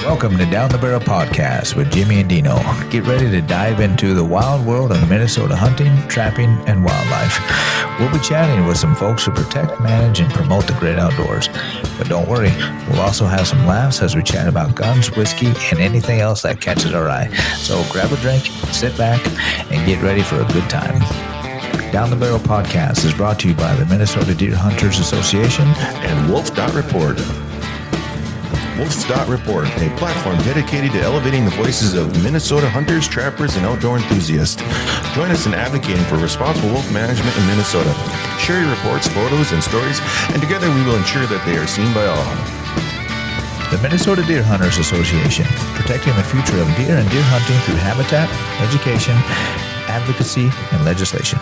Welcome to Down the Barrel Podcast with Jimmy and Dino. Get ready to dive into the wild world of Minnesota hunting, trapping, and wildlife. We'll be chatting with some folks who protect, manage, and promote the great outdoors. But don't worry, we'll also have some laughs as we chat about guns, whiskey, and anything else that catches our eye. So grab a drink, sit back, and get ready for a good time. Down the Barrel Podcast is brought to you by the Minnesota Deer Hunters Association and wolf.report. Wolf.report, a platform dedicated to elevating the voices of Minnesota hunters, trappers, and outdoor enthusiasts. Join us in advocating for responsible wolf management in Minnesota. Share your reports, photos, and stories, and together we will ensure that they are seen by all. The Minnesota Deer Hunters Association, protecting the future of deer and deer hunting through habitat, education, advocacy, and legislation.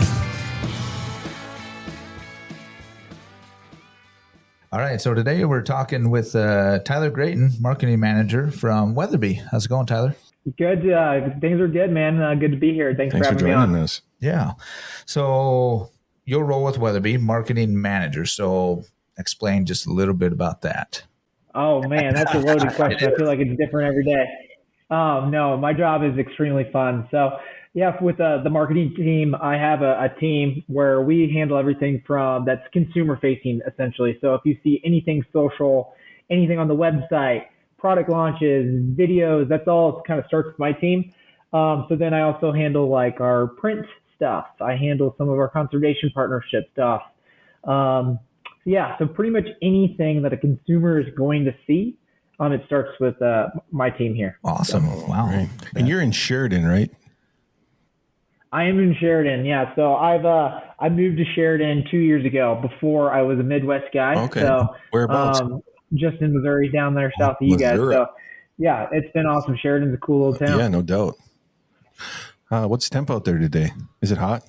All right, so today we're talking with Tyler Grethen, marketing manager from Weatherby. How's it going, Tyler? Good. Things are good, man. Good to be here. Thanks for having me on. Us. Yeah. So your role with Weatherby, marketing manager. So explain just a little bit about that. Oh, man, that's a loaded question. I feel like it's different every day. No, my job is extremely fun. So yeah, with the marketing team, I have a team where we handle everything from that's consumer facing, essentially. So if you see anything social, anything on the website, product launches, videos, that's all kind of starts with my team. So then I also handle like our print stuff. I handle some of our conservation partnership stuff. So pretty much anything that a consumer is going to see, it starts with my team here. Awesome. Wow. Right. And you're in Sheridan, right? I am in Sheridan, yeah. So I moved to Sheridan 2 years ago. Before I was a Midwest guy. Okay. So whereabouts? Just in Missouri, down there south of you guys. So yeah, it's been awesome. Sheridan's a cool little town. Yeah, no doubt. What's the temp out there today? Is it hot?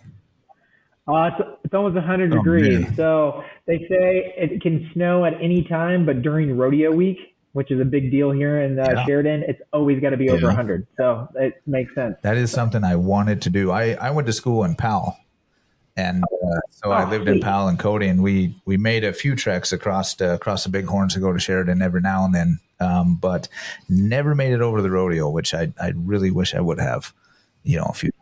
It's almost 100 degrees. Man. So they say it can snow at any time, but during rodeo week, which is a big deal here in Sheridan, it's always got to be over 100. So it makes sense. That is something I wanted to do. I went to school in Powell, and I lived in Powell and Cody, and we made a few treks across the Bighorns to go to Sheridan every now and then, but never made it over the rodeo, which I really wish I would have, a few.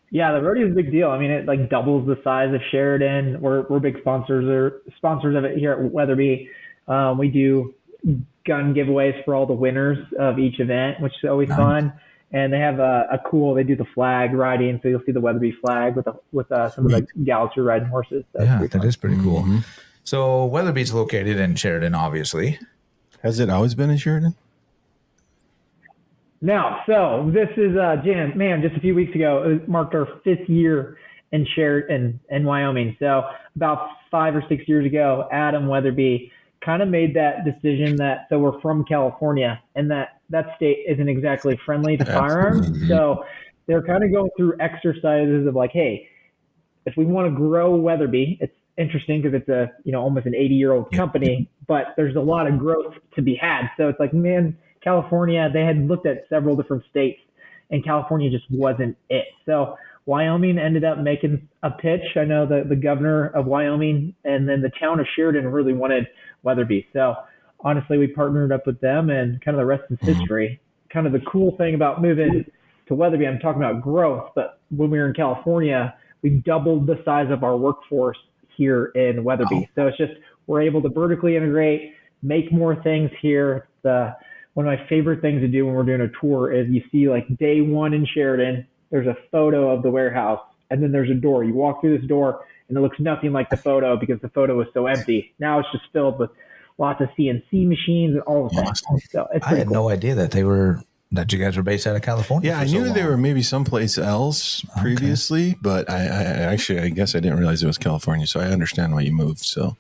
Yeah, the rodeo is a big deal. I mean, it like doubles the size of Sheridan. We're big sponsors of it here at Weatherby. We do gun giveaways for all the winners of each event, which is always fun. And they have they do the flag riding, so you'll see the Weatherby flag with some of the gals who are riding horses. That is pretty cool. Mm-hmm. So Weatherby's located in Sheridan, obviously. Has it always been in Sheridan? No. So this is just a few weeks ago, it marked our 5th year in Sheridan in Wyoming. So about 5 or 6 years ago, Adam Weatherby kind of made that decision so we're from California, and that state isn't exactly friendly to firearms. So they're kind of going through exercises of like, hey, if we want to grow Weatherby, it's interesting because it's almost an 80-year-old company, but there's a lot of growth to be had. So it's like, man, California, they had looked at several different states, and California just wasn't it. So Wyoming ended up making a pitch. I know the governor of Wyoming and then the town of Sheridan really wanted Weatherby. So honestly, we partnered up with them, and kind of the rest is history. Kind of the cool thing about moving to Weatherby, I'm talking about growth, but when we were in California, we doubled the size of our workforce here in Weatherby. So it's just, we're able to vertically integrate, make more things here. One of my favorite things to do when we're doing a tour is you see like day one in Sheridan, there's a photo of the warehouse, and then there's a door. You walk through this door, and it looks nothing like the photo because the photo was so empty. Now it's just filled with lots of CNC machines and all of that. So I had no idea that you guys were based out of California. Yeah, I knew they were maybe someplace else previously, but I guess I didn't realize it was California. So I understand why you moved. So.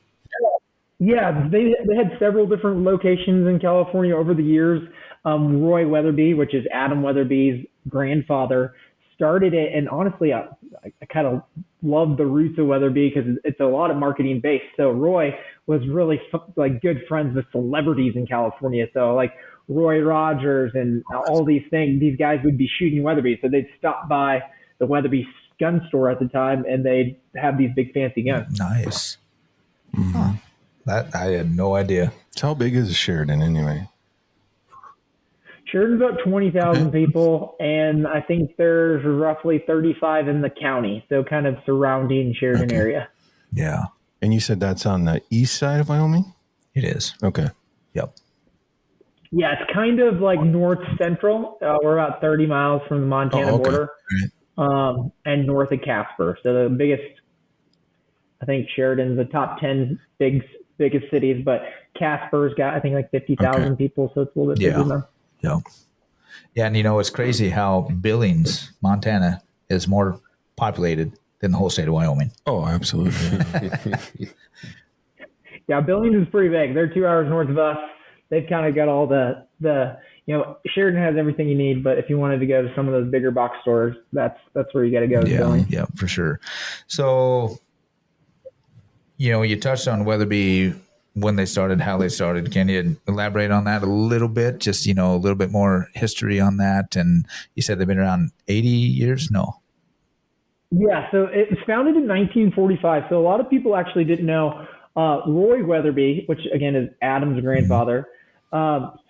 Yeah, they had several different locations in California over the years. Roy Weatherby, which is Adam Weatherby's grandfather, started it, and honestly, I kind of love the roots of Weatherby because it's a lot of marketing based. So Roy was really like good friends with celebrities in California. So like Roy Rogers and all these things, these guys would be shooting Weatherby. So they'd stop by the Weatherby gun store at the time, and they'd have these big fancy guns. Nice. Mm-hmm. Huh. That I had no idea. So how big is Sheridan anyway? Sheridan's about 20,000 people, and I think there's roughly 35 in the county, so kind of surrounding Sheridan area. Yeah. And you said that's on the east side of Wyoming? It is. Okay. Yep. Yeah, it's kind of like north central. We're about 30 miles from the Montana border, and north of Casper. So the biggest, I think Sheridan's the top 10 biggest cities, but Casper's got, I think, like 50,000 people, so it's a little bit bigger than. Yeah. Yeah, and it's crazy how Billings, Montana, is more populated than the whole state of Wyoming. Oh, absolutely. Yeah, Billings is pretty big. They're 2 hours north of us. They've kind of got all the Sheridan has everything you need, but if you wanted to go to some of those bigger box stores, that's where you got to go. Yeah, for sure. So, you touched on Weatherby, when they started, how they started. Can you elaborate on that a little bit? Just, a little bit more history on that. And you said they've been around 80 years? No. Yeah, so it was founded in 1945. So a lot of people actually didn't know Roy Weatherby, which again is Adam's grandfather.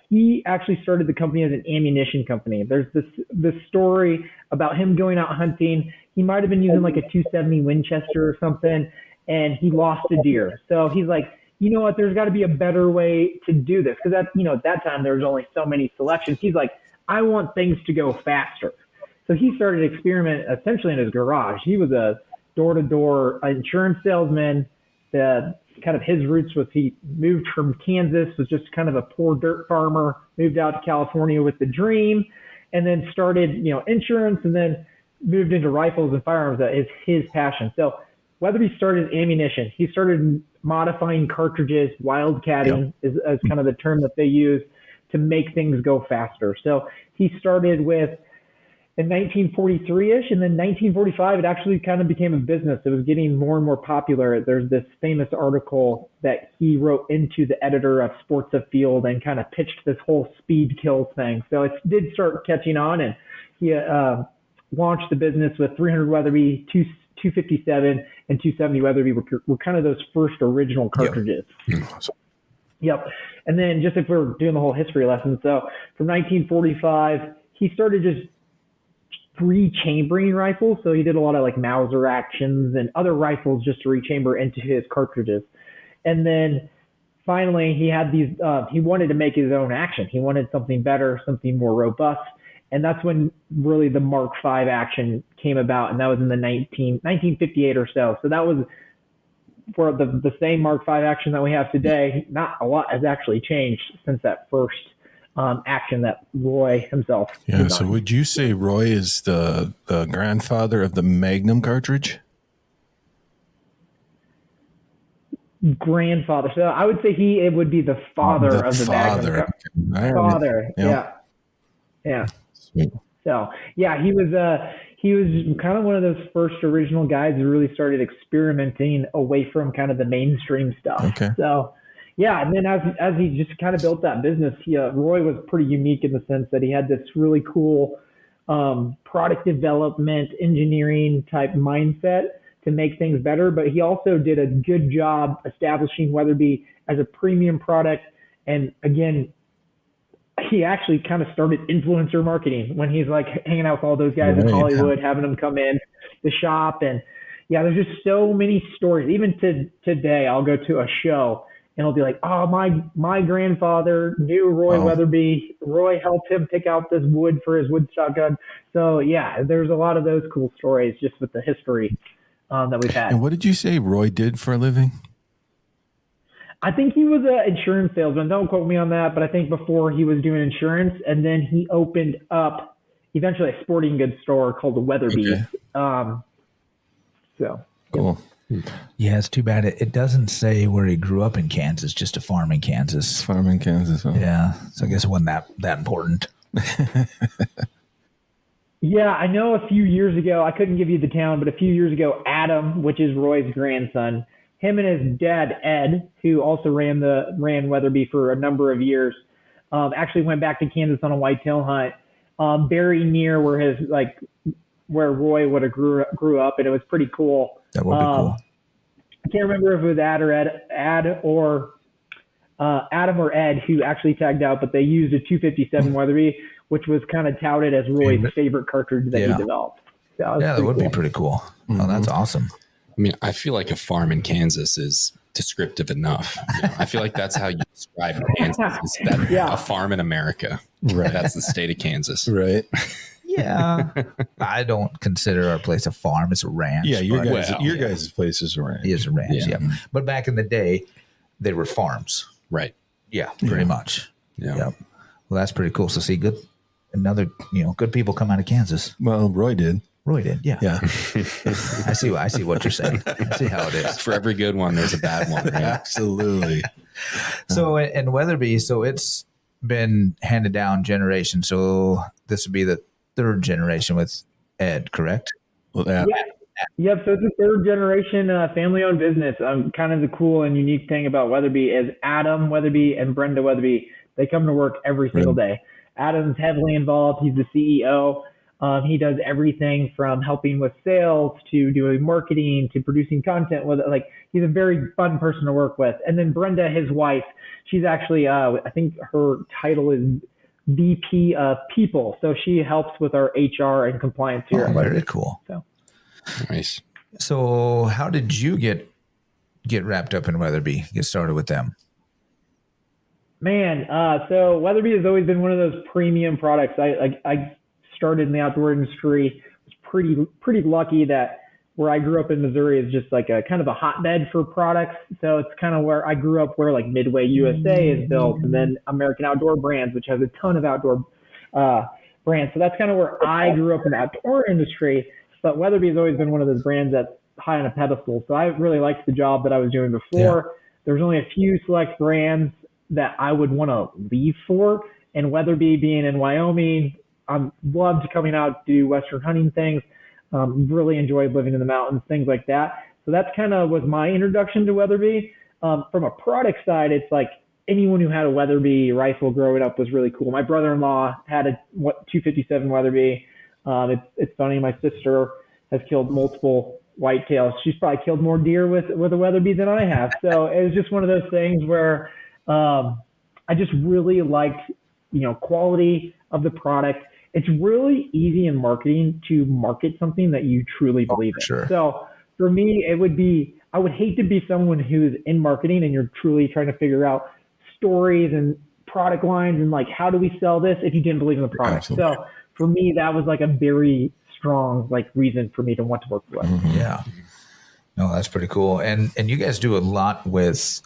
He actually started the company as an ammunition company. There's this story about him going out hunting. He might have been using like a 270 Winchester or something, and he lost a deer. So he's like, you know what, there's got to be a better way to do this. Because at that time, there was only so many selections. He's like, I want things to go faster. So he started experimenting essentially in his garage. He was a door-to-door insurance salesman. Kind of his roots was he moved from Kansas, was just kind of a poor dirt farmer, moved out to California with the dream, and then started, insurance, and then moved into rifles and firearms. That is his passion. So Weatherby started ammunition. He started modifying cartridges, wildcatting is kind of the term that they use to make things go faster. So he started with in 1943-ish, and then 1945, it actually kind of became a business. It was getting more and more popular. There's this famous article that he wrote into the editor of Sports Afield and kind of pitched this whole speed kills thing. So it did start catching on, and he launched the business with 300 Weatherby, 257, and 270 Weatherby were kind of those first original cartridges. Yep. And then just if we're doing the whole history lesson, so from 1945, he started just rechambering rifles. So he did a lot of like Mauser actions and other rifles just to rechamber into his cartridges. And then finally he had these, he wanted to make his own action. He wanted something better, something more robust. And that's when really the Mark V action came about. And that was in the 1958 or so. So that was for the same Mark V action that we have today. Not a lot has actually changed since that first action that Roy himself designed. So would you say Roy is the grandfather of the Magnum cartridge? Grandfather. So I would say it would be the father of the Magnum. Father. Yep. Yeah. Sweet. So yeah, he was kind of one of those first original guys who really started experimenting away from kind of the mainstream stuff. Okay. So yeah, and then as he just kind of built that business, Roy was pretty unique in the sense that he had this really cool product development, engineering type mindset to make things better. But he also did a good job establishing Weatherby as a premium product. And again, he actually kind of started influencer marketing when he's like hanging out with all those guys in Hollywood, having them come in the shop. And yeah, there's just so many stories. Even today, I'll go to a show and it'll be like, oh, my grandfather knew Roy Weatherby. Roy helped him pick out this wood for his wood shotgun. So yeah, there's a lot of those cool stories just with the history that we've had. And what did you say Roy did for a living? I think he was an insurance salesman. Don't quote me on that, but I think before he was doing insurance, and then he opened up eventually a sporting goods store called the Weatherby. Okay. So cool. Yeah, it's too bad. It doesn't say where he grew up in Kansas, just a farm in Kansas. Farm in Kansas. Huh? Yeah, so I guess it wasn't that important. Yeah, I know a few years ago, I couldn't give you the town, but a few years ago, Adam, which is Roy's grandson, him and his dad, Ed, who also ran Weatherby for a number of years, actually went back to Kansas on a whitetail hunt, very near where Roy would have grew up, and it was pretty cool. That would be cool. I can't remember if it was Ad or Adam or Ed, who actually tagged out, but they used a 257 Weatherby, which was kind of touted as Roy's favorite cartridge that he developed. So that would be pretty cool. Oh, that's awesome. I mean, I feel like a farm in Kansas is descriptive enough. You know, I feel like that's how you describe Kansas. Is that a farm in America. Right. That's the state of Kansas. Right. Yeah. I don't consider our place a farm. It's a ranch. Yeah, your guys' place is a ranch. It is a ranch, yeah. But back in the day, they were farms. Right. Yeah, pretty much. Yeah. Yep. Well, that's pretty cool. So see, good people come out of Kansas. Well, Roy did. Yeah. Yeah. I see what you're saying. I see how it is. For every good one, there's a bad one. Right? Absolutely. So in Weatherby, so it's been handed down generation. So this would be the third generation with Ed, correct? Well, Yep. So it's a third generation family-owned business. Kind of the cool and unique thing about Weatherby is Adam Weatherby and Brenda Weatherby. They come to work every single day. Adam's heavily involved. He's the CEO. He does everything from helping with sales to doing marketing to producing content with it. Like, he's a very fun person to work with. And then Brenda, his wife, she's actually, I think her title is VP of People. So she helps with our HR and compliance here. Oh, very cool. So Nice. So how did you get wrapped up in Weatherby? Get started with them? Man, so Weatherby has always been one of those premium products. I started in the outdoor industry. Was pretty lucky that where I grew up in Missouri is just like a kind of a hotbed for products. So it's kind of where I grew up, where like Midway USA is built, and then American Outdoor Brands, which has a ton of outdoor brands. So that's kind of where I grew up in the outdoor industry. But Weatherby has always been one of those brands that's high on a pedestal. So I really liked the job that I was doing before. There's only a few select brands that I would want to leave for. And Weatherby being in Wyoming, I loved coming out to do Western hunting things. Really enjoyed living in the mountains, things like that. So that's kind of was my introduction to Weatherby. From a product side, it's like anyone who had a Weatherby rifle growing up was really cool. My brother-in-law had a 257 Weatherby. It's funny, my sister has killed multiple whitetails. She's probably killed more deer with a Weatherby than I have. So it was just one of those things where I just really liked, quality of the product. It's really easy in marketing to market something that you truly believe in. Sure. So for me, I would hate to be someone who's in marketing and you're truly trying to figure out stories and product lines and like, how do we sell this if you didn't believe in the product? Absolutely. So for me, that was like a very strong reason for me to want to work with. Mm-hmm. Yeah. No, that's pretty cool. And you guys do a lot with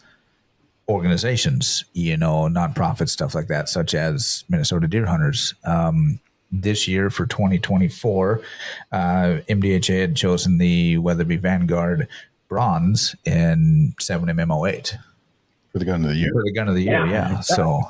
organizations, nonprofit stuff like that, such as Minnesota Deer Hunters. This year for 2024, MDHA had chosen the Weatherby Vanguard Bronze in 7mm08 for the gun of the year. Yeah. So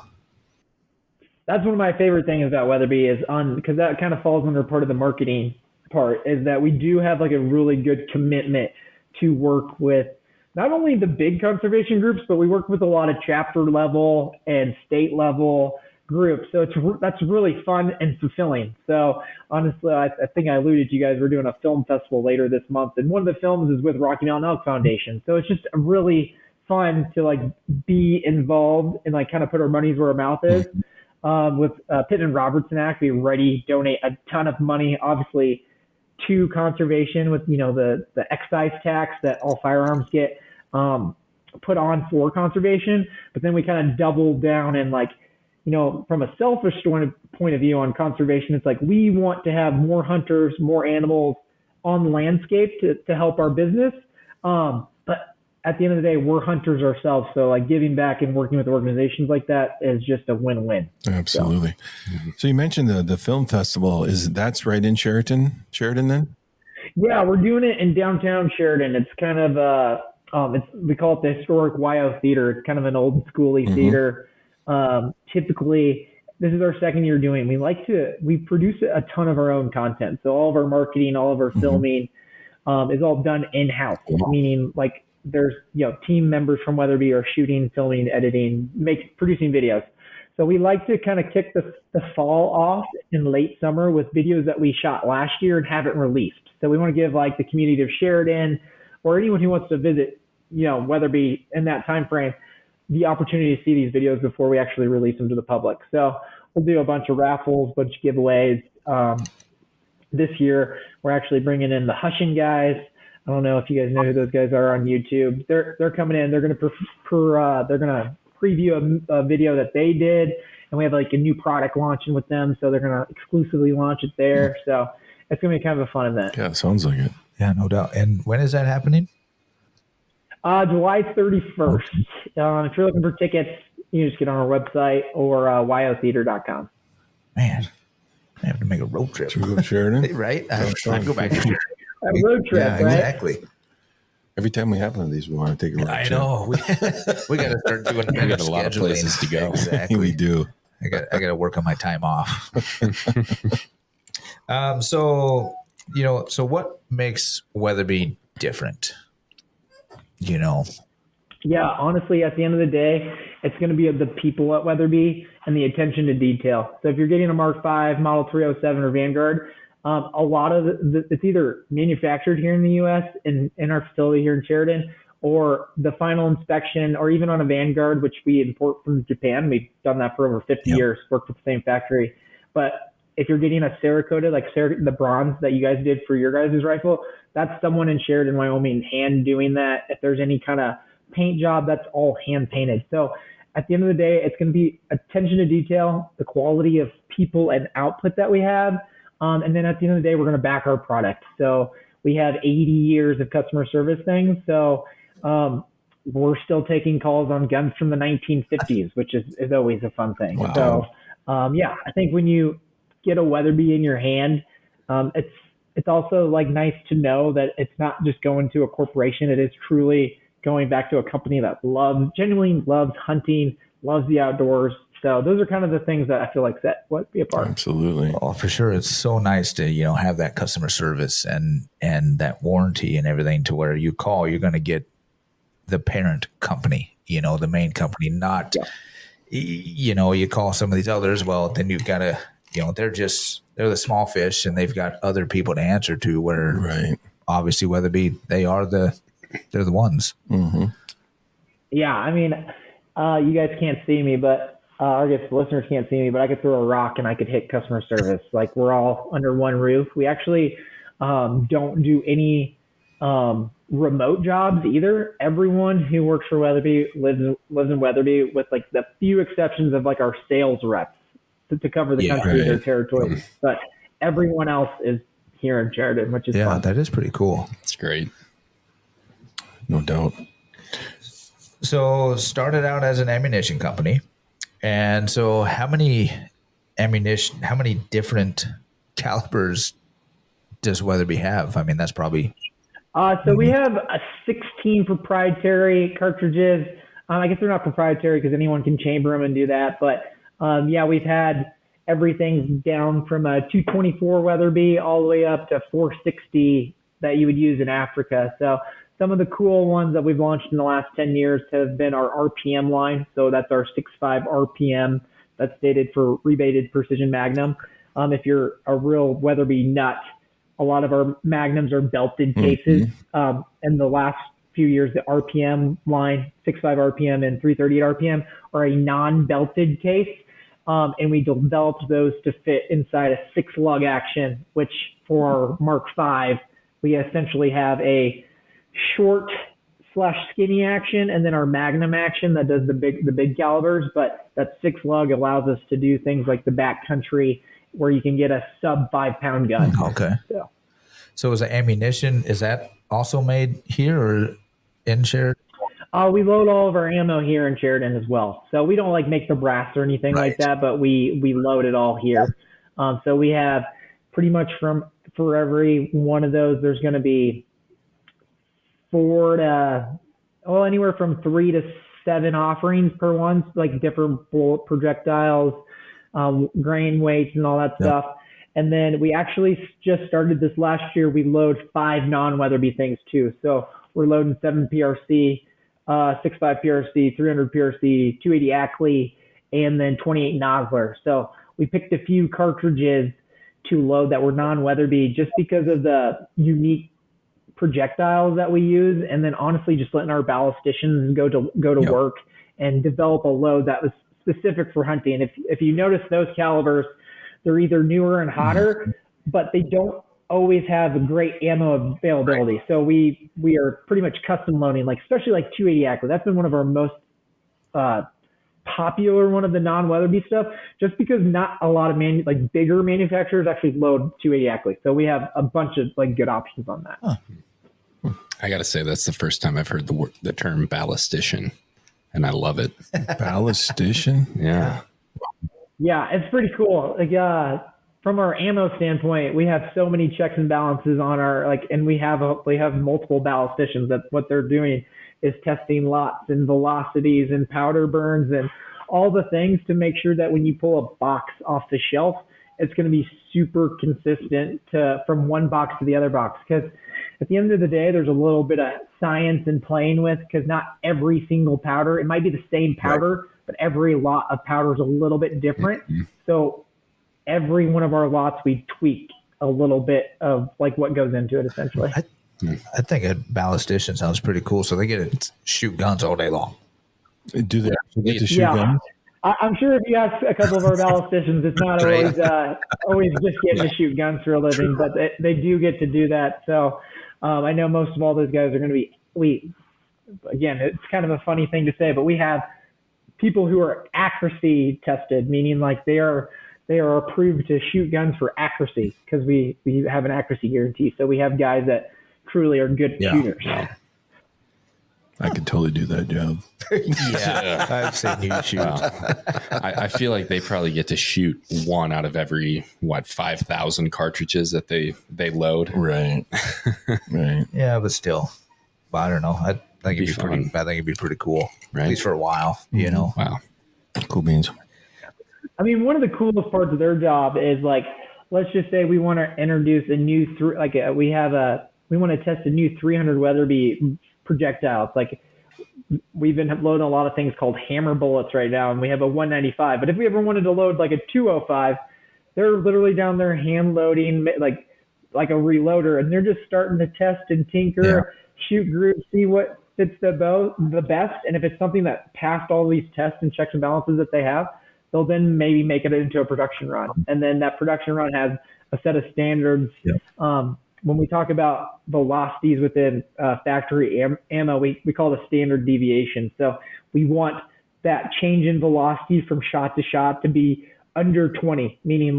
that's one of my favorite things about Weatherby is because that kind of falls under part of the marketing part, is that we do have like a really good commitment to work with not only the big conservation groups, but we work with a lot of chapter level and state level groups. So that's really fun and fulfilling. So honestly, I think I alluded to you guys, we're doing a film festival later this month, and one of the films is with Rocky Mountain Elk Foundation. So it's just really fun to be involved and kind of put our money's where our mouth is. With Pittman Robertson Act, we already donate a ton of money, obviously, to conservation with, the excise tax that all firearms get put on for conservation. But then we kind of double down and from a selfish point of view on conservation, it's like we want to have more hunters, more animals on the landscape to help our business. But at the end of the day, we're hunters ourselves. So giving back and working with organizations like that is just a win-win. Absolutely. So you mentioned the film festival. That's right in Sheridan then? Yeah, we're doing it in downtown Sheridan. It's kind of, we call it the historic YO Theater. It's kind of an old schooly theater. Typically, this is our second year doing it. We produce a ton of our own content. So all of our marketing, all of our filming is all done in-house, meaning there's, team members from Weatherby are shooting, filming, editing, producing videos. So we like to kind of kick the fall off in late summer with videos that we shot last year and haven't released. So we want to give the community of Sheridan or anyone who wants to visit, Weatherby in that time frame, the opportunity to see these videos before we actually release them to the public. So we'll do a bunch of raffles, bunch of giveaways. This year, we're actually bringing in the Hushin guys. I don't know if you guys know who those guys are on YouTube. They're coming in. They're going to they're going to preview a video that they did, and we have like a new product launching with them. So they're going to exclusively launch it there. So it's going to be kind of a fun event. Yeah, it sounds like it. Yeah, no doubt. And when is that happening? July 31st. If you're looking for tickets, you can just get on our website or yotheater.com. Man, I have to make a road trip. Should we go to Sheridan? Right? I'd go back to Sheridan. A road trip, right? Exactly. Every time we have one of these, we want to take a road trip. I know. We got to start doing We got a lot of places to go. Exactly. We do. I got to work on my time off. So what makes Weatherby different? Yeah, honestly, at the end of the day, it's going to be the people at Weatherby and the attention to detail. So if you're getting a Mark V, Model 307 or Vanguard, a lot of it's either manufactured here in the U.S. in our facility here in Sheridan, or the final inspection, or even on a Vanguard, which we import from Japan. We've done that for over 50 years, worked with the same factory. But if you're getting a Cerakoted, like the bronze that you guys did for your guys' rifle, that's someone in Sheridan, Wyoming, hand doing that. If there's any kind of paint job, that's all hand painted. So at the end of the day, it's going to be attention to detail, the quality of people and output that we have. And then at the end of the day, we're going to back our product. So we have 80 years of customer service things. So we're still taking calls on guns from the 1950s, which is always a fun thing. Wow. So I think when you get a Weatherby in your hand, it's also like nice to know that it's not just going to a corporation. It is truly going back to a company that genuinely loves hunting, loves the outdoors. So those are kind of the things that I feel like set Weatherby apart. Absolutely. Oh, for sure. It's so nice to, have that customer service and that warranty and everything, to where you call, you're going to get the parent company, the main company, not, you call some of these others. Well, then you've got to, they're the small fish, and they've got other people to answer to, where obviously Weatherby, they're the ones. Mm-hmm. Yeah. I mean, you guys can't see me, but I guess listeners can't see me, but I could throw a rock and I could hit customer service. Like, we're all under one roof. We actually don't do any remote jobs either. Everyone who works for Weatherby lives in Weatherby, with like the few exceptions of like our sales reps to cover the country, their territory. But everyone else is here in Sheridan, which is fun. That is pretty cool. It's great. No doubt. So started out as an ammunition company. And so how many different calibers does Weatherby have? I mean, that's probably... So we have 16 proprietary cartridges. I guess they're not proprietary because anyone can chamber them and do that. But we've had everything down from a 224 Weatherby all the way up to 460 that you would use in Africa. So some of the cool ones that we've launched in the last 10 years have been our RPM line. So that's our 6.5 RPM. That's stated for rebated precision magnum. If you're a real Weatherby nut, a lot of our magnums are belted cases. In the last few years, the RPM line, 6.5 RPM and 338 RPM, are a non-belted case. And we developed those to fit inside a 6-lug action, which for our Mark V, we essentially have a short/skinny action, and then our Magnum action that does the big calibers. But that 6-lug allows us to do things like the backcountry, where you can get a sub 5-pound gun. Okay. So is the ammunition, is that also made here or in Sheridan? We load all of our ammo here in Sheridan as well. So we don't like make the brass or anything like that, but we load it all here. So we have pretty much for every one of those, there's going to be anywhere from 3 to 7 offerings per one, like different bullet projectiles, grain weights and all that stuff. And then we actually just started this last year. We load 5 non-Weatherby things too. So we're loading 7 PRC, 6.5 PRC, 300 PRC, 280 Ackley, and then 28 Nosler. So we picked a few cartridges to load that were non-Weatherby just because of the unique projectiles that we use, and then honestly just letting our ballisticians go to work and develop a load that was specific for hunting. If you notice those calibers, they're either newer and hotter, but they don't always have great ammo availability. So we are pretty much custom loading, like especially like 280 Ackley. That's been one of our most popular one of the non-Weatherby stuff, just because not a lot of bigger manufacturers actually load 280 Ackley. So we have a bunch of like good options on that. Huh. I got to say, that's the first time I've heard the term ballistician, and I love it. Ballistician? Yeah. Yeah, it's pretty cool. Like, from our ammo standpoint, we have so many checks and balances on our, and we have multiple ballisticians that what they're doing is testing lots and velocities and powder burns and all the things to make sure that when you pull a box off the shelf, it's going to be super consistent from one box to the other box. Because at the end of the day, there's a little bit of science in playing with, because not every single powder, it might be the same powder, right, but every lot of powder is a little bit different. Mm-hmm. So every one of our lots, we tweak a little bit of like what goes into it, essentially. I think a ballistician sounds pretty cool. So they get to shoot guns all day long. Do they actually get to shoot guns? I'm sure if you ask a couple of our ballisticians, it's not always just getting to shoot guns for a living, but they do get to do that. So I know most of all those guys are going to be, again, it's kind of a funny thing to say, but we have people who are accuracy tested, meaning like they are approved to shoot guns for accuracy, because we have an accuracy guarantee. So we have guys that truly are good shooters. Yeah. I could totally do that job. Yeah, I've seen you shoot. Wow. I feel like they probably get to shoot one out of every 5,000 cartridges that they load. Right. Right. Yeah, but still, I don't know. I think it'd be pretty cool, right? At least for a while. You know. Wow. Cool beans. I mean, one of the coolest parts of their job is like, let's just say we want to introduce a new we want to test a new 300 Weatherby projectiles. Like, we've been loading a lot of things called hammer bullets right now, and we have a 195. But if we ever wanted to load like a 205, they're literally down there hand loading like a reloader, and they're just starting to test and tinker, shoot groups, see what fits the best. And if it's something that passed all these tests and checks and balances that they have, they'll then maybe make it into a production run. And then that production run has a set of standards. Yeah. When we talk about velocities within factory ammo, we call it a standard deviation. So we want that change in velocity from shot to shot to be under 20, meaning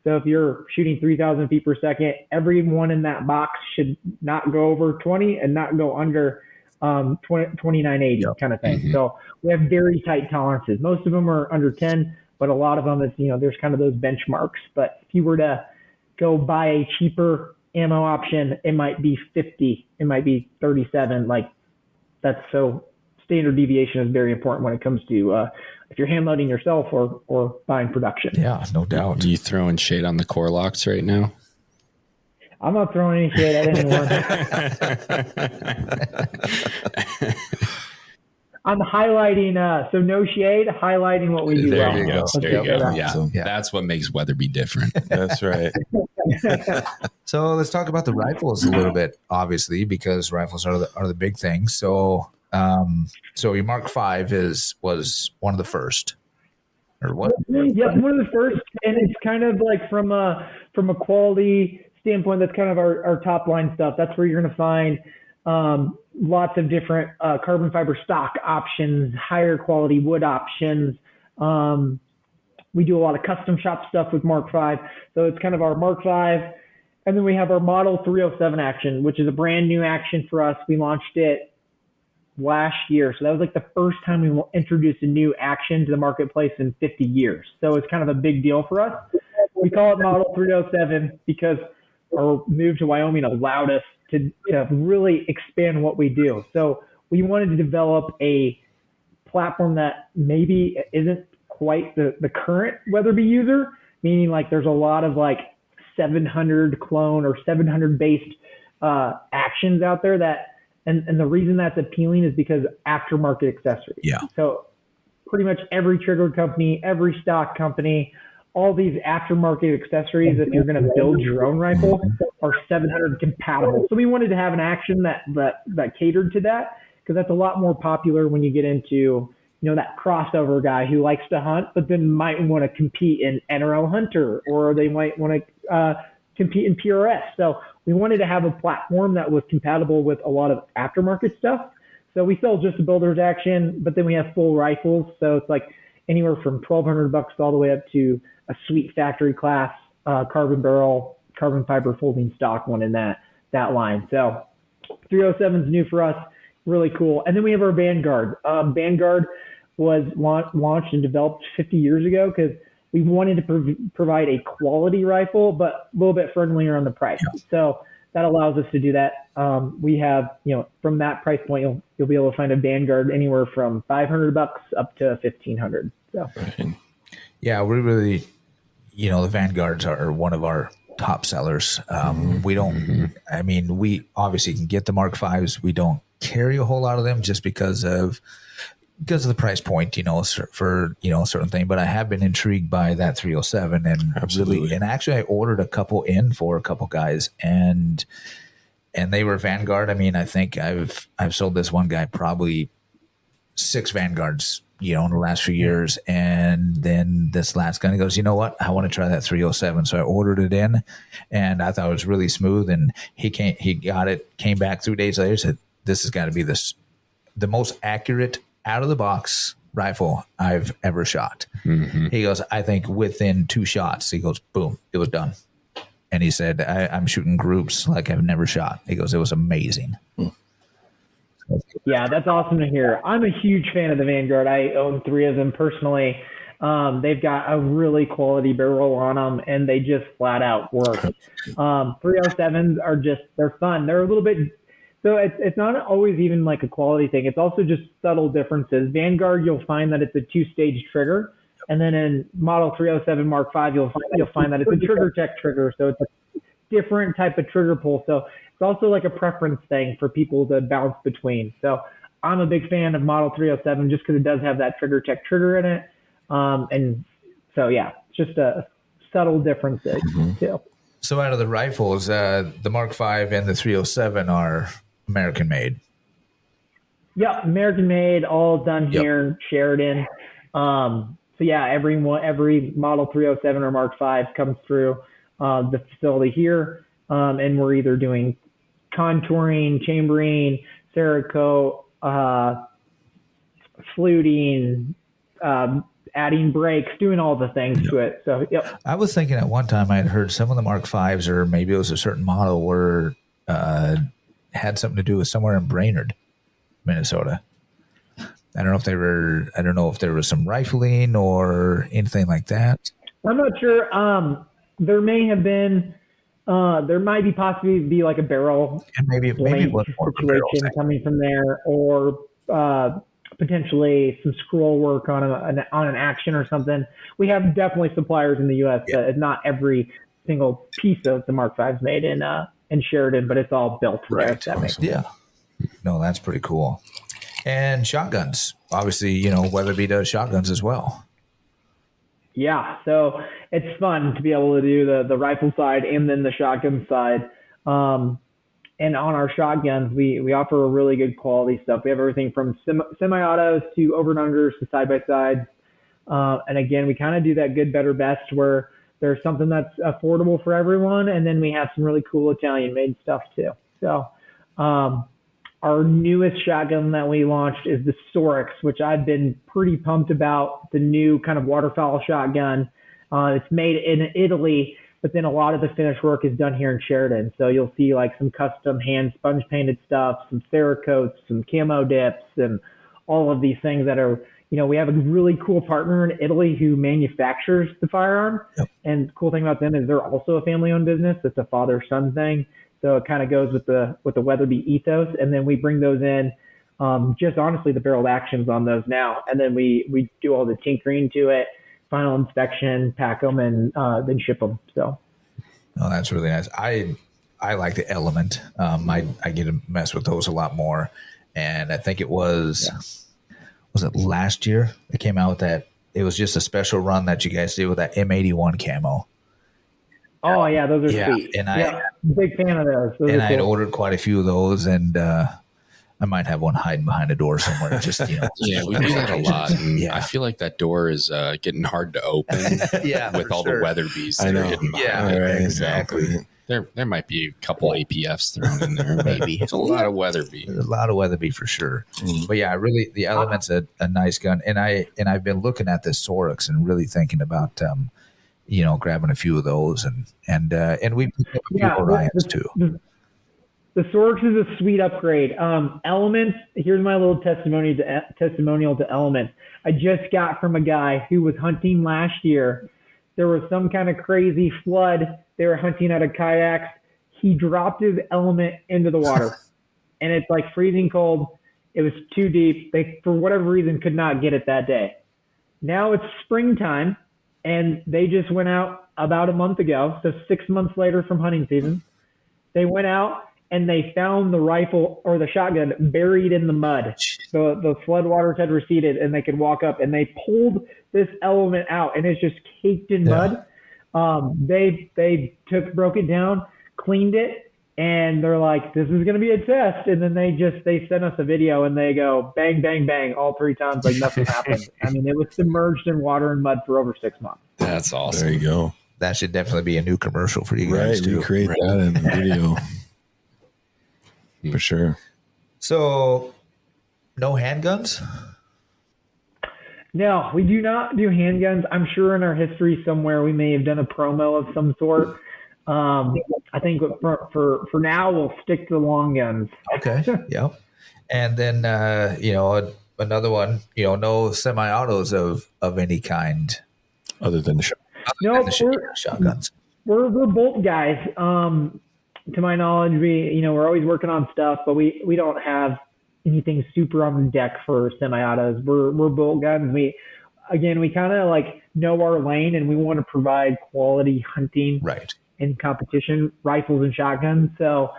so if you're shooting 3,000 feet per second, every one in that box should not go over 20 and not go under 2980 kind of thing. Mm-hmm. So we have very tight tolerances. Most of them are under 10, but a lot of them is, there's kind of those benchmarks. But if you were to go buy a cheaper ammo option, it might be 50, it might be 37. So standard deviation is very important when it comes to if you're hand loading yourself or buying production. Yeah, no doubt. Are you throwing shade on the core locks right now? I'm not throwing any shade at anyone. I'm highlighting, so no shade, highlighting what we do there well. You go. There you go. Yeah. Awesome. That's what makes Weatherby different. That's right. So let's talk about the rifles a little bit, obviously, because rifles are the big thing. So your Mark V was one of the first, or what? Yeah, one of the first, and it's kind of like from a quality standpoint, that's kind of our top line stuff. That's where you're going to find lots of different carbon fiber stock options, higher quality wood options. We do a lot of custom shop stuff with Mark V. So it's kind of our Mark V. And then we have our Model 307 action, which is a brand new action for us. We launched it last year. So that was like the first time we introduced a new action to the marketplace in 50 years. So it's kind of a big deal for us. We call it Model 307 because our move to Wyoming allowed us to really expand what we do. So we wanted to develop a platform that maybe isn't quite the current Weatherby user, meaning there's a lot of 700 clone or 700 based actions out there and the reason that's appealing is because aftermarket accessories. Yeah. So pretty much every trigger company, every stock company, all these aftermarket accessories that you're going to build your own rifle are 700 compatible. So we wanted to have an action that catered to that, because that's a lot more popular when you get into, that crossover guy who likes to hunt, but then might want to compete in NRL Hunter, or they might want to compete in PRS. So we wanted to have a platform that was compatible with a lot of aftermarket stuff. So we sell just a builder's action, but then we have full rifles. So it's like anywhere from $1,200 all the way up to a sweet factory class, carbon barrel, carbon fiber folding stock one in that line. So 307 is new for us. Really cool. And then we have our Vanguard. Vanguard was launched and developed 50 years ago because we wanted to provide a quality rifle, but a little bit friendlier on the price. Yeah. So that allows us to do that. We have, from that price point, you'll be able to find a Vanguard anywhere from $500 up to $1,500. So, yeah, we really, the Vanguards are one of our top sellers. We don't, we obviously can get the Mark Vs. We don't carry a whole lot of them just because of the price point, for, a certain thing. But I have been intrigued by that 307 and Absolutely. And actually I ordered a couple in for a couple guys and they were Vanguard. I think I've sold this one guy probably 6 Vanguards, in the last few years. And then this last guy goes, you know what? I want to try that 307. So I ordered it in and I thought it was really smooth. And he got it, came back 3 days later, said, this has got to be the most accurate out of the box rifle I've ever shot. Mm-hmm. He goes, I think within 2 shots, he goes, boom, it was done. And he said, I'm shooting groups like I've never shot. He goes, it was amazing. Yeah, that's awesome to hear. I'm a huge fan of the Vanguard. I own 3 of them personally. They've got a really quality barrel on them, and they just flat out work. 307s are they're fun. They're a little bit, so it's not always even like a quality thing. It's also just subtle differences. Vanguard, you'll find that it's a 2-stage trigger. And then in Model 307 Mark V, you'll find that it's a trigger tech trigger. So it's a different type of trigger pull. So it's also like a preference thing for people to bounce between. So I'm a big fan of Model 307 just because it does have that trigger tech trigger in it. And so, yeah, just a subtle differences too. So out of the rifles, the Mark V and the 307 are American made. Yep, American made, all done here in Sheridan. So yeah, every Model 307 or Mark V comes through the facility here, and we're either doing contouring, chambering, Cerakote, fluting, adding brakes, doing all the things to it. So yep. I was thinking at one time I had heard some of the Mark Vs, or maybe it was a certain model, were had something to do with somewhere in Brainerd, Minnesota. I don't know if there was some rifling or anything like that. I'm not sure. There may have been, there might possibly be like a barrel. And maybe it was more situation coming from there, or potentially some scroll work on an action or something. We have definitely suppliers in the U.S. that not every single piece of the Mark V's made in Sheridan, but it's all built there. If that makes sense. Yeah. No, that's pretty cool. And shotguns. Obviously, Weatherby does shotguns as well. Yeah, so it's fun to be able to do the rifle side and then the shotgun side. And on our shotguns, we offer a really good quality stuff. We have everything from semi-autos to over and unders to side-by-sides. And again, we kind of do that good, better, best where there's something that's affordable for everyone. And then we have some really cool Italian-made stuff too. So our newest shotgun that we launched is the Storix, which I've been pretty pumped about. The new kind of waterfowl shotgun. It's made in Italy, but then a lot of the finish work is done here in Sheridan. So you'll see like some custom hand sponge painted stuff, some Cerakotes, some camo dips, and all of these things that are, we have a really cool partner in Italy who manufactures the firearm. Yep. And the cool thing about them is they're also a family-owned business. It's a father-son thing. So it kind of goes with the Weatherby ethos. And then we bring those in, just honestly the barreled actions on those now. And then we do all the tinkering to it, final inspection, pack them, and then ship them. So. Oh, that's really nice. I like the Element. I get to mess with those a lot more. And I think it was it last year they came out with that? It was just a special run that you guys did with that M81 camo. Oh yeah, those are sweet. And big fan of those. And I'd ordered quite a few of those, and I might have one hiding behind a door somewhere. Just, you know. Yeah, we do that a lot. And Yeah. I feel like that door is getting hard to open with all the Weatherbys that are hidden behind it. Yeah, exactly. There might be a couple APFs thrown in there. Maybe. It's a lot of Weatherby. A lot of Weatherby for sure. But yeah, really, the Element's a nice gun. And I've been looking at this Sorex and really thinking about, you know, grabbing a few of those. And we picked up a few Orions too. The Sorex is a sweet upgrade. Elements, here's my little testimonial to Elements. I just got from a guy who was hunting last year. There was some kind of crazy flood. They were hunting out of kayaks. He dropped his Element into the water. And it's like freezing cold. It was too deep. They, for whatever reason, could not get it that day. Now it's springtime, and they just went out about a month ago, so 6 months later from hunting season. They went out, and they found the rifle or the shotgun buried in the mud. So the floodwaters had receded, and they could walk up, and they pulled this Element out, and it's just caked in mud. They broke it down, cleaned it, and they're like, this is going to be a test. And then they sent us a video, and they go bang, bang, bang all 3 times like nothing happened. I mean, it was submerged in water and mud for over 6 months. That's awesome. There you go. That should definitely be a new commercial for you guys too. Recreate that in the video. For sure. So, no handguns? No, we do not do handguns. I'm sure in our history somewhere we may have done a promo of some sort. I think for now we'll stick to the long guns. Okay. Yep. And then you know, another one, you know, no semi-autos of any kind Other than the shotguns. We're bolt guys. To my knowledge, we're always working on stuff, but we don't have anything super on the deck for semi-autos. We're bolt guns. We kind of like know our lane, and we want to provide quality hunting and competition rifles and shotguns. So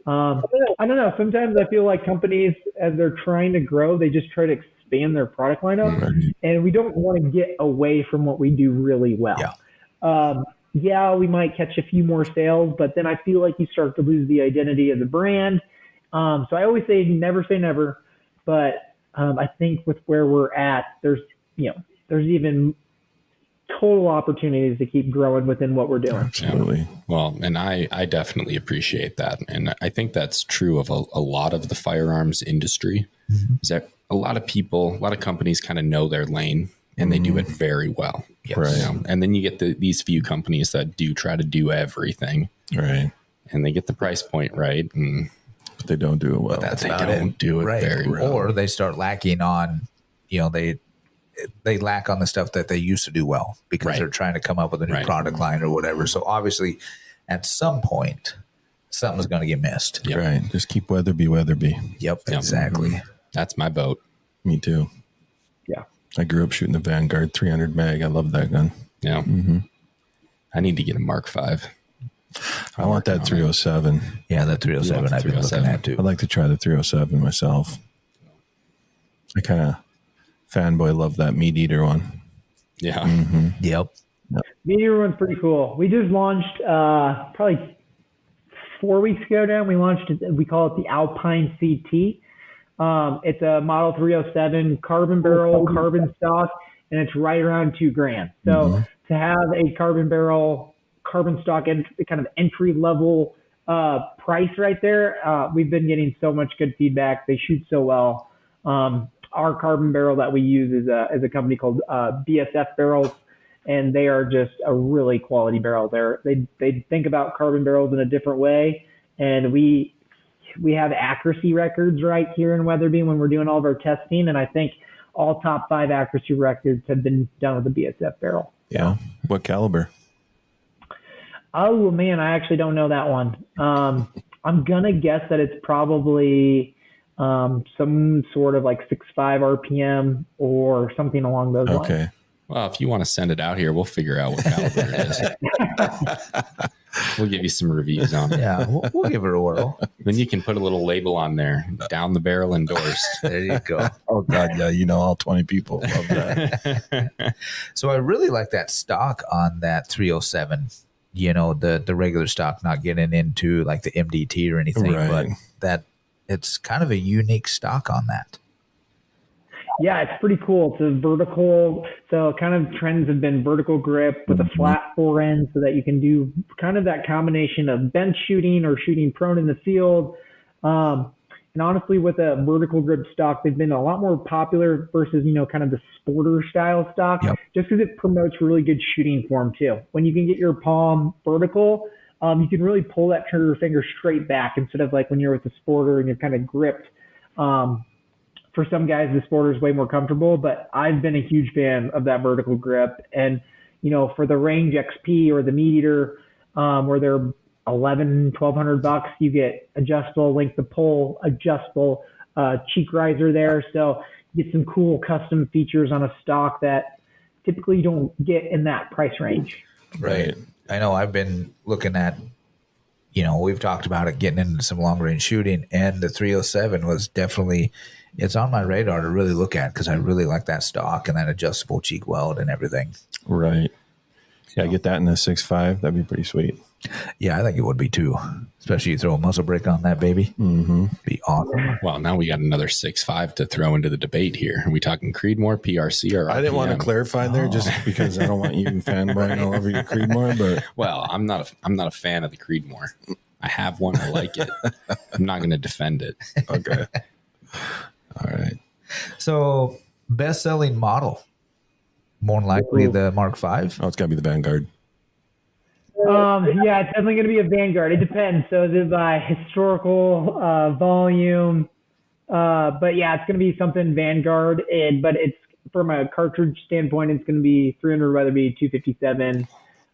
I don't know. Sometimes I feel like companies, as they're trying to grow, they just try to expand their product lineup, and we don't want to get away from what we do really well. We might catch a few more sales, but then I feel like you start to lose the identity of the brand. So I always say never, but I think with where we're at, there's even total opportunities to keep growing within what we're doing. Absolutely. Yeah. Well, and I definitely appreciate that. And I think that's true of a lot of the firearms industry. Is that a lot of companies kind of know their lane, and they do it very well. Right. You know? And then you get these few companies that do try to do everything. Right. And they get the price point right, and they don't do it well. That's they about don't it. do it very well. Or they start lacking on, you know, they lack on the stuff that they used to do well because they're trying to come up with a new product line or whatever. So obviously, at some point, something's going to get missed. Yep. Right. Just keep Weatherby. Yep, exactly. That's my vote. Me too. Yeah. I grew up shooting the Vanguard 300 mag. I love that gun. Yeah. I need to get a Mark V. I want that 307. Yeah, that 307 I've been looking at too. I'd like to try the 307 myself. I kind of fanboy love that Meat Eater one. Yeah. Yep. Meat Eater one's pretty cool. We just launched probably 4 weeks ago now. We launched it. We call it the Alpine CT. It's a Model 307 carbon barrel, carbon stock, and it's right around $2,000. So to have a carbon barrel, carbon stock, and kind of entry level price right there, we've been getting so much good feedback. They shoot so well. Our carbon barrel that we use is a company called BSF Barrels, and they are just a really quality barrel. They think about carbon barrels in a different way, and we have accuracy records right here in Weatherby when we're doing all of our testing, and I think all top 5 accuracy records have been done with the BSF barrel. Yeah. What caliber? Oh man, I actually don't know that one. I'm gonna guess that it's probably some sort of like 6.5 RPM or something along those lines. Okay. Well, if you want to send it out here, we'll figure out what caliber it is. We'll give you some reviews on it. Yeah, we'll give it a whirl. Then you can put a little label on there, down the barrel endorsed. There you go. Oh God, yeah, you know all 20 people love that. So I really like that stock on that 307. You know, the regular stock, not getting into like the MDT or anything, but it's kind of a unique stock on that. Yeah, it's pretty cool. It's a vertical, so kind of trends have been vertical grip with a flat forend so that you can do kind of that combination of bench shooting or shooting prone in the field. And honestly, with a vertical grip stock, they've been a lot more popular versus, kind of the sporter style stock, just because it promotes really good shooting form too. When you can get your palm vertical, you can really pull that trigger finger straight back instead of like when you're with the sporter and you're kind of gripped. For some guys, the sporter is way more comfortable, but I've been a huge fan of that vertical grip. And, for the Range XP or the Meat Eater, where they're $1,100-$1,200, you get adjustable length of pole, adjustable cheek riser there. So you get some cool custom features on a stock that typically you don't get in that price range. Right. I know I've been looking at, we've talked about it, getting into some long range shooting, and the 307 was definitely, it's on my radar to really look at because I really like that stock and that adjustable cheek weld and everything. Right. Yeah, get that in a 6.5. That'd be pretty sweet. Yeah, I think it would be too. Especially you throw a muzzle brake on that baby. Mm-hmm. Be awesome. Well, now we got another 6.5 to throw into the debate here. Are we talking Creedmoor, PRC, or RPM? I didn't want to clarify there just because I don't want you fanboying all over your Creedmoor. But well, I'm not a fan of the Creedmoor. I have one. I like it. I'm not going to defend it. Okay. All right. So, best-selling model, more than likely the Mark V. Oh, it's got to be the Vanguard. Yeah, it's definitely going to be a Vanguard. It depends. So is it by historical volume? But yeah, it's going to be something Vanguard. But it's from a cartridge standpoint, it's going to be 300 Weatherby 257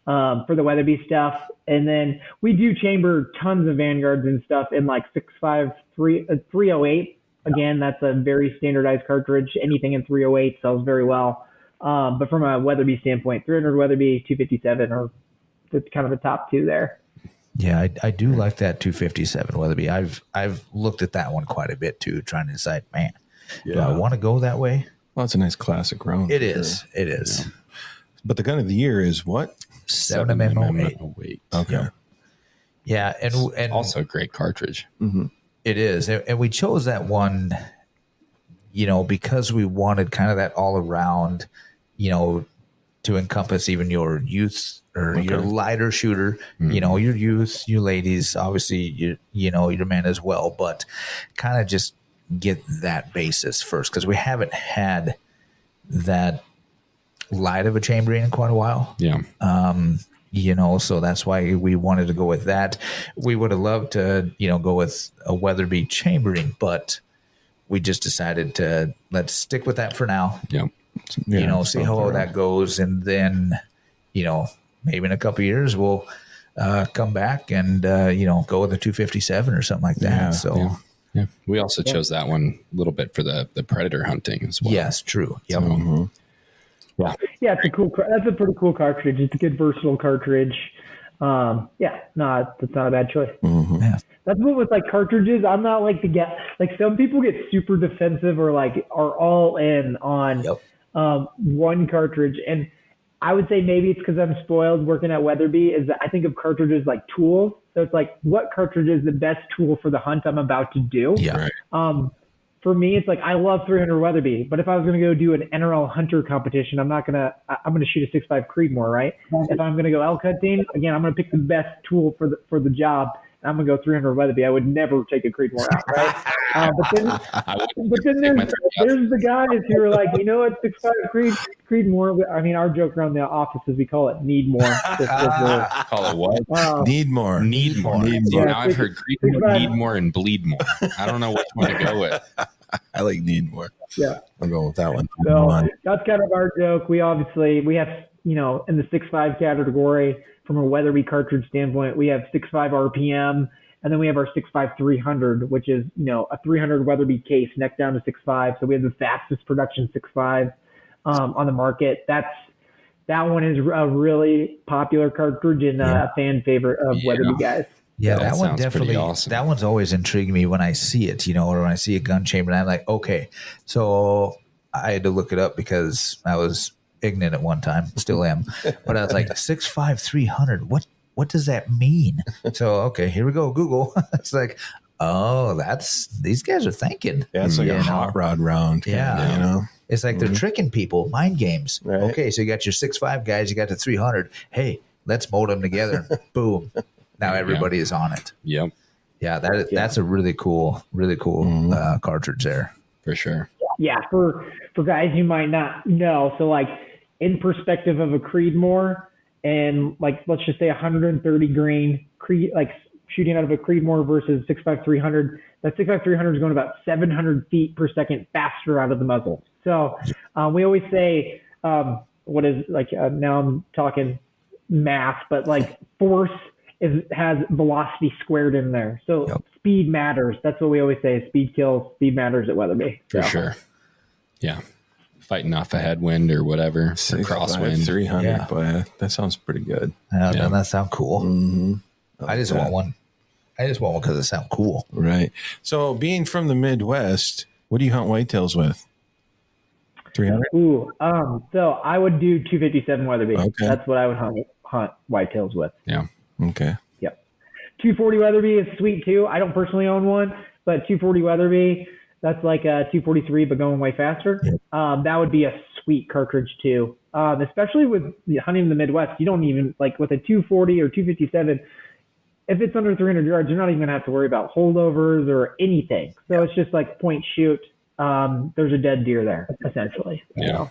for the Weatherby stuff. And then we do chamber tons of Vanguards and stuff in like 6.5, 308. Again, that's a very standardized cartridge. Anything in 308 sells very well. But from a Weatherby standpoint, 300 Weatherby 257 are kind of the top two there. Yeah, I do like that 257 Weatherby. I've looked at that one quite a bit too, trying to decide, do I want to go that way? Well, it's a nice classic round. It is. Sure. It is. Yeah. But the gun of the year is what? 7mm08. Okay. Yeah, and also a great cartridge. Mm-hmm. It is, and we chose that one, because we wanted kind of that all around, to encompass even your youth or your lighter shooter, your youth, you ladies, obviously, your men as well, but kind of just get that basis first because we haven't had that light of a chambering in quite a while. Yeah. So that's why we wanted to go with that. We would have loved to, go with a Weatherby chambering, but we just decided to let's stick with that for now. Yeah. See how that goes. And then, maybe in a couple of years, we'll come back and, go with a 257 or something like that. Yeah, so, yeah. We also chose that one a little bit for the predator hunting as well. Yes, true. Yep. Mm-hmm. Yeah, that's a pretty cool cartridge. It's a good versatile cartridge. That's not a bad choice. Mm-hmm. Yeah. That's what with like cartridges. I'm not like some people get super defensive or like are all in on one cartridge. And I would say maybe it's because I'm spoiled working at Weatherby is that I think of cartridges like tools. So it's like, what cartridge is the best tool for the hunt I'm about to do? Yeah. Right. For me, it's like I love 300 Weatherby, but if I was going to go do an NRL hunter competition, I'm going to shoot a 6.5 Creedmoor, right? If I'm going to go elk hunting, again, I'm going to pick the best tool for the job. And I'm going to go 300 Weatherby. I would never take a Creedmoor out, right? But then there's the guys who are like, 6.5 Creedmoor. I mean, our joke around the office is we call it need more. Call it what? Need more. Need more. Yeah, now I've heard Creedmoor, need more, and bleed more. I don't know which one to go with. I like need more. Yeah. I'm going with that one. So that's kind of our joke. We have, in the 6.5 category, from a Weatherby cartridge standpoint, we have 6.5 RPM, and then we have our 6.5 300, which is, a 300 Weatherby case neck down to 6.5. So we have the fastest production 6.5 on the market. That one is a really popular cartridge and a fan favorite of Weatherby guys. Yeah, that one definitely. Awesome. That one's always intrigued me when I see it, or when I see a gun chamber, and I'm like, okay. So I had to look it up because I was ignorant at one time, still am. But I was like, 6.5 300. What does that mean? So okay, here we go. Google. It's like, Oh, these guys are thinking. Yeah, it's like a hot rod round. Yeah. It's like they're tricking people, mind games. Right. Okay, so you got your 6'5" guys, you got the 300. Hey, let's mold them together. Boom. Now everybody is on it. Yep. Yeah, that's a really cool cartridge there. For sure. Yeah, for guys you might not know. So like in perspective of a Creedmoor and like let's just say 130 grain like shooting out of a Creedmoor versus 6.5 300. That 6.5 300 is going about 700 feet per second faster out of the muzzle. So we always say what is like now I'm talking math, but like force has velocity squared in there. So speed matters. That's what we always say. Speed kills. Speed matters at Weatherby. For sure. Yeah. Fighting off a headwind or whatever. Crosswind. 300. Yeah. Boy, that sounds pretty good. Doesn't that sound cool? Mm-hmm. I just want one. I just want one because it sounds cool. Right. So being from the Midwest, what do you hunt whitetails with? 300? Ooh. So I would do 257 Weatherby. Okay. That's what I would hunt whitetails with. Yeah. Okay. Yep. 240 Weatherby is sweet too. I don't personally own one, but 240 Weatherby, that's like a 243, but going way faster. Yep. That would be a sweet cartridge too. Especially with hunting in the Midwest, you don't even like with a 240 or 257. If it's under 300 yards, you're not even gonna have to worry about holdovers or anything. So it's just like point shoot. There's a dead deer there essentially. Yeah.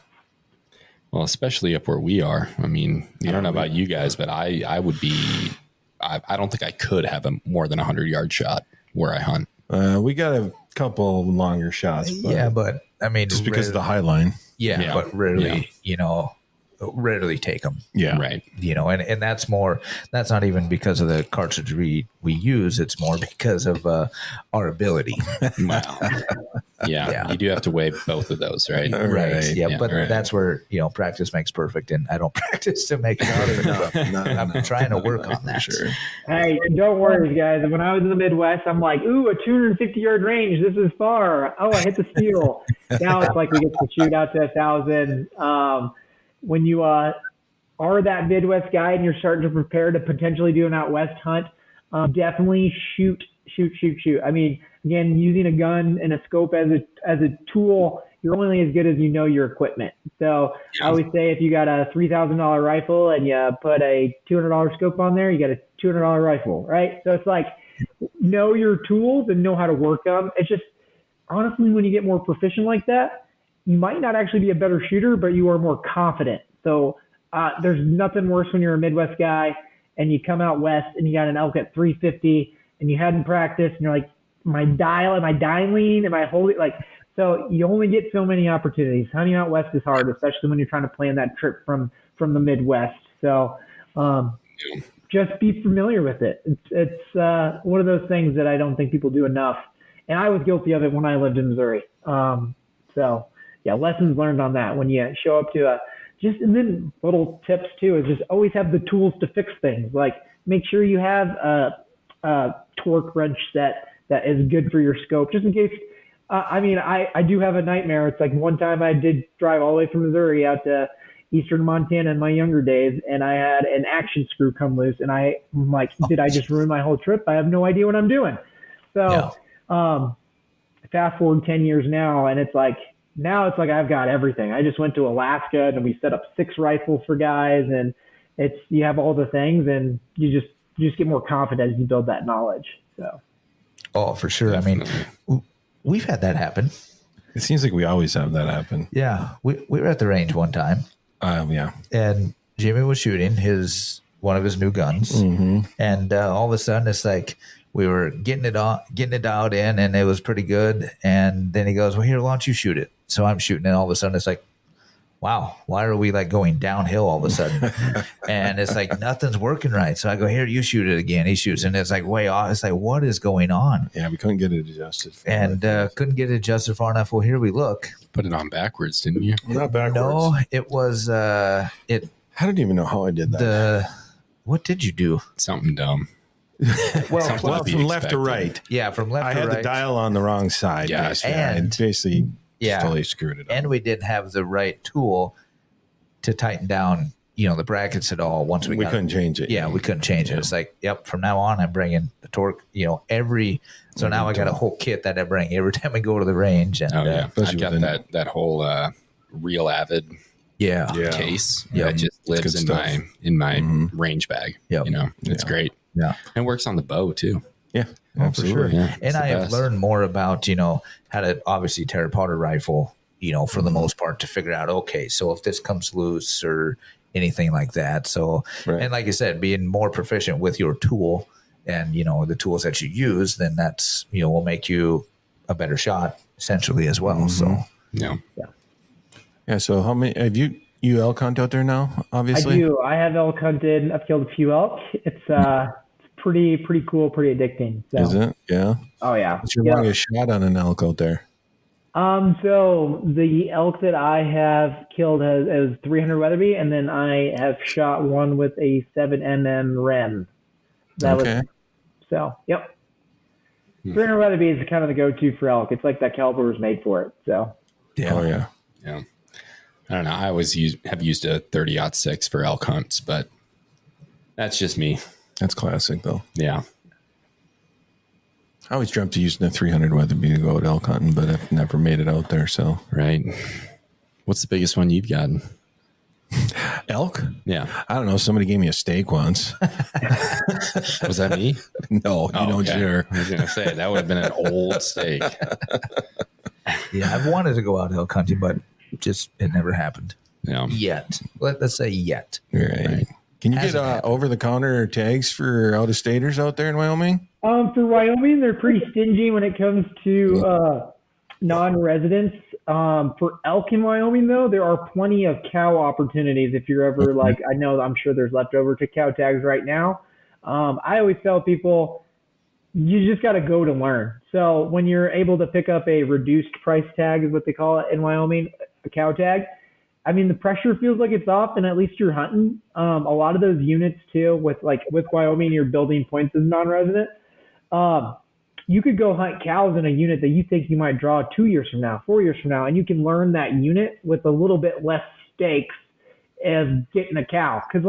Well, especially up where we are. I mean, I don't know about you guys, but I would be. I don't think I could have a more than 100-yard shot where I hunt. We got a couple longer shots. But I mean, just because of the high line. Yeah, but rarely, rarely take them. Yeah. Right. And that's more, that's not even because of the cartridge we use. It's more because of our ability. Wow. Yeah. You do have to weigh both of those, right? Right. Yeah. But right. that's where, practice makes perfect. And I don't practice to make it perfect. I'm trying to work on that. Sure. Hey, don't worry, guys. When I was in the Midwest, I'm like, ooh, a 250-yard range. This is far. Oh, I hit the steel. Now it's like we get to shoot out to 1,000. When you are that Midwest guy and you're starting to prepare to potentially do an out west hunt, definitely shoot. I mean, again, using a gun and a scope as a tool, you're only as good as you know your equipment. So I always say if you got a $3,000 rifle and you put a $200 scope on there, you got a $200 rifle, right? So it's like know your tools and know how to work them. It's just honestly, when you get more proficient like that, you might not actually be a better shooter, but you are more confident. So there's nothing worse when you're a Midwest guy and you come out west and you got an elk at 350 and you hadn't practiced and you're like, am I dialing? Am I holding? Like, so you only get so many opportunities. Hunting out west is hard, especially when you're trying to plan that trip from the Midwest. So just be familiar with it. It's one of those things that I don't think people do enough. And I was guilty of it when I lived in Missouri. So yeah, lessons learned on that. When you show up to and then little tips too is just always have the tools to fix things. Like make sure you have a torque wrench set that is good for your scope, just in case. I do have a nightmare. It's like one time I did drive all the way from Missouri out to eastern Montana in my younger days, and I had an action screw come loose, and I'm like, did I just ruin my whole trip? I have no idea what I'm doing. So fast forward 10 years now, and it's like I've got everything. I just went to Alaska and we set up 6 rifles for guys, and you have all the things, and you just get more confident as you build that knowledge. So. Oh, for sure. Definitely. I mean, we've had that happen. It seems like we always have that happen. Yeah. We were at the range one time. And Jimmy was shooting one of his new guns. Mm-hmm. And all of a sudden it's like we were getting it out in, and it was pretty good. And then he goes, well, here, why don't you shoot it? So I'm shooting, and all of a sudden it's like, wow, why are we like going downhill all of a sudden? And it's like, nothing's working right. So I go, here, you shoot it again. He shoots, and it's like way off. It's like, what is going on? Yeah, we couldn't get it adjusted. Couldn't get it adjusted far enough. Well, here we look. Put it on backwards, didn't you? Not backwards. No, it was, I don't even know how I did that. What did you do? Something dumb. Well, from left to right. Yeah, from left to right. I had the dial on the wrong side. Yeah, and basically totally screwed it up. And we didn't have the right tool to tighten down the brackets at all. Once we couldn't change it. Yeah, we couldn't change it. It's like, yep, from now on, I'm bringing the torque, so now I got a whole kit that I bring every time we go to the range. And, I've got that whole Real Avid case that just lives in my range bag. Yep. It's great. Yeah. And works on the bow too. Yeah, absolutely. For sure. Yeah, and I have learned more about, how to obviously tear apart a rifle, for the most part, to figure out, okay, so if this comes loose or anything like that. So, and like I said, being more proficient with your tool and, the tools that you use, then that's, will make you a better shot essentially as well. So, yeah. So how many have you elk hunt out there now? Obviously, I do. I have elk hunted. I've killed a few elk. It's pretty cool, pretty addicting. So. Is it? Yeah. Oh yeah. What's your longest shot on an elk out there? So the elk that I have killed is 300 Weatherby, and then I have shot one with a 7mm Ren. Yep. 300 Weatherby is kind of the go-to for elk. It's like that caliber was made for it. So. Yeah. Oh yeah. Yeah. I don't know. I always have used a 30-06 for elk hunts, but that's just me. That's classic though. Yeah. I always dreamt of using a 300 Weatherby to go out elk hunting, but I've never made it out there. So right. What's the biggest one you've gotten? Elk? Yeah. I don't know. Somebody gave me a steak once. Was that me? No, you don't share. I was going to say, that would have been an old steak. Yeah, I've wanted to go out elk hunting, but just it never happened. Yeah. Yet. Let's say yet. Right. Can you get over-the-counter tags for out-of-staters out there in Wyoming? For Wyoming, they're pretty stingy when it comes to non-residents. For elk in Wyoming, though, there are plenty of cow opportunities. If you're ever I'm sure there's leftover to cow tags right now. I always tell people, you just got to go to learn. So when you're able to pick up a reduced price tag, is what they call it in Wyoming, a cow tag. I mean, the pressure feels like it's off, and at least you're hunting. A lot of those units too, with Wyoming, you're building points as non-resident. You could go hunt cows in a unit that you think you might draw 2 years from now, 4 years from now, and you can learn that unit with a little bit less stakes as getting a cow. Because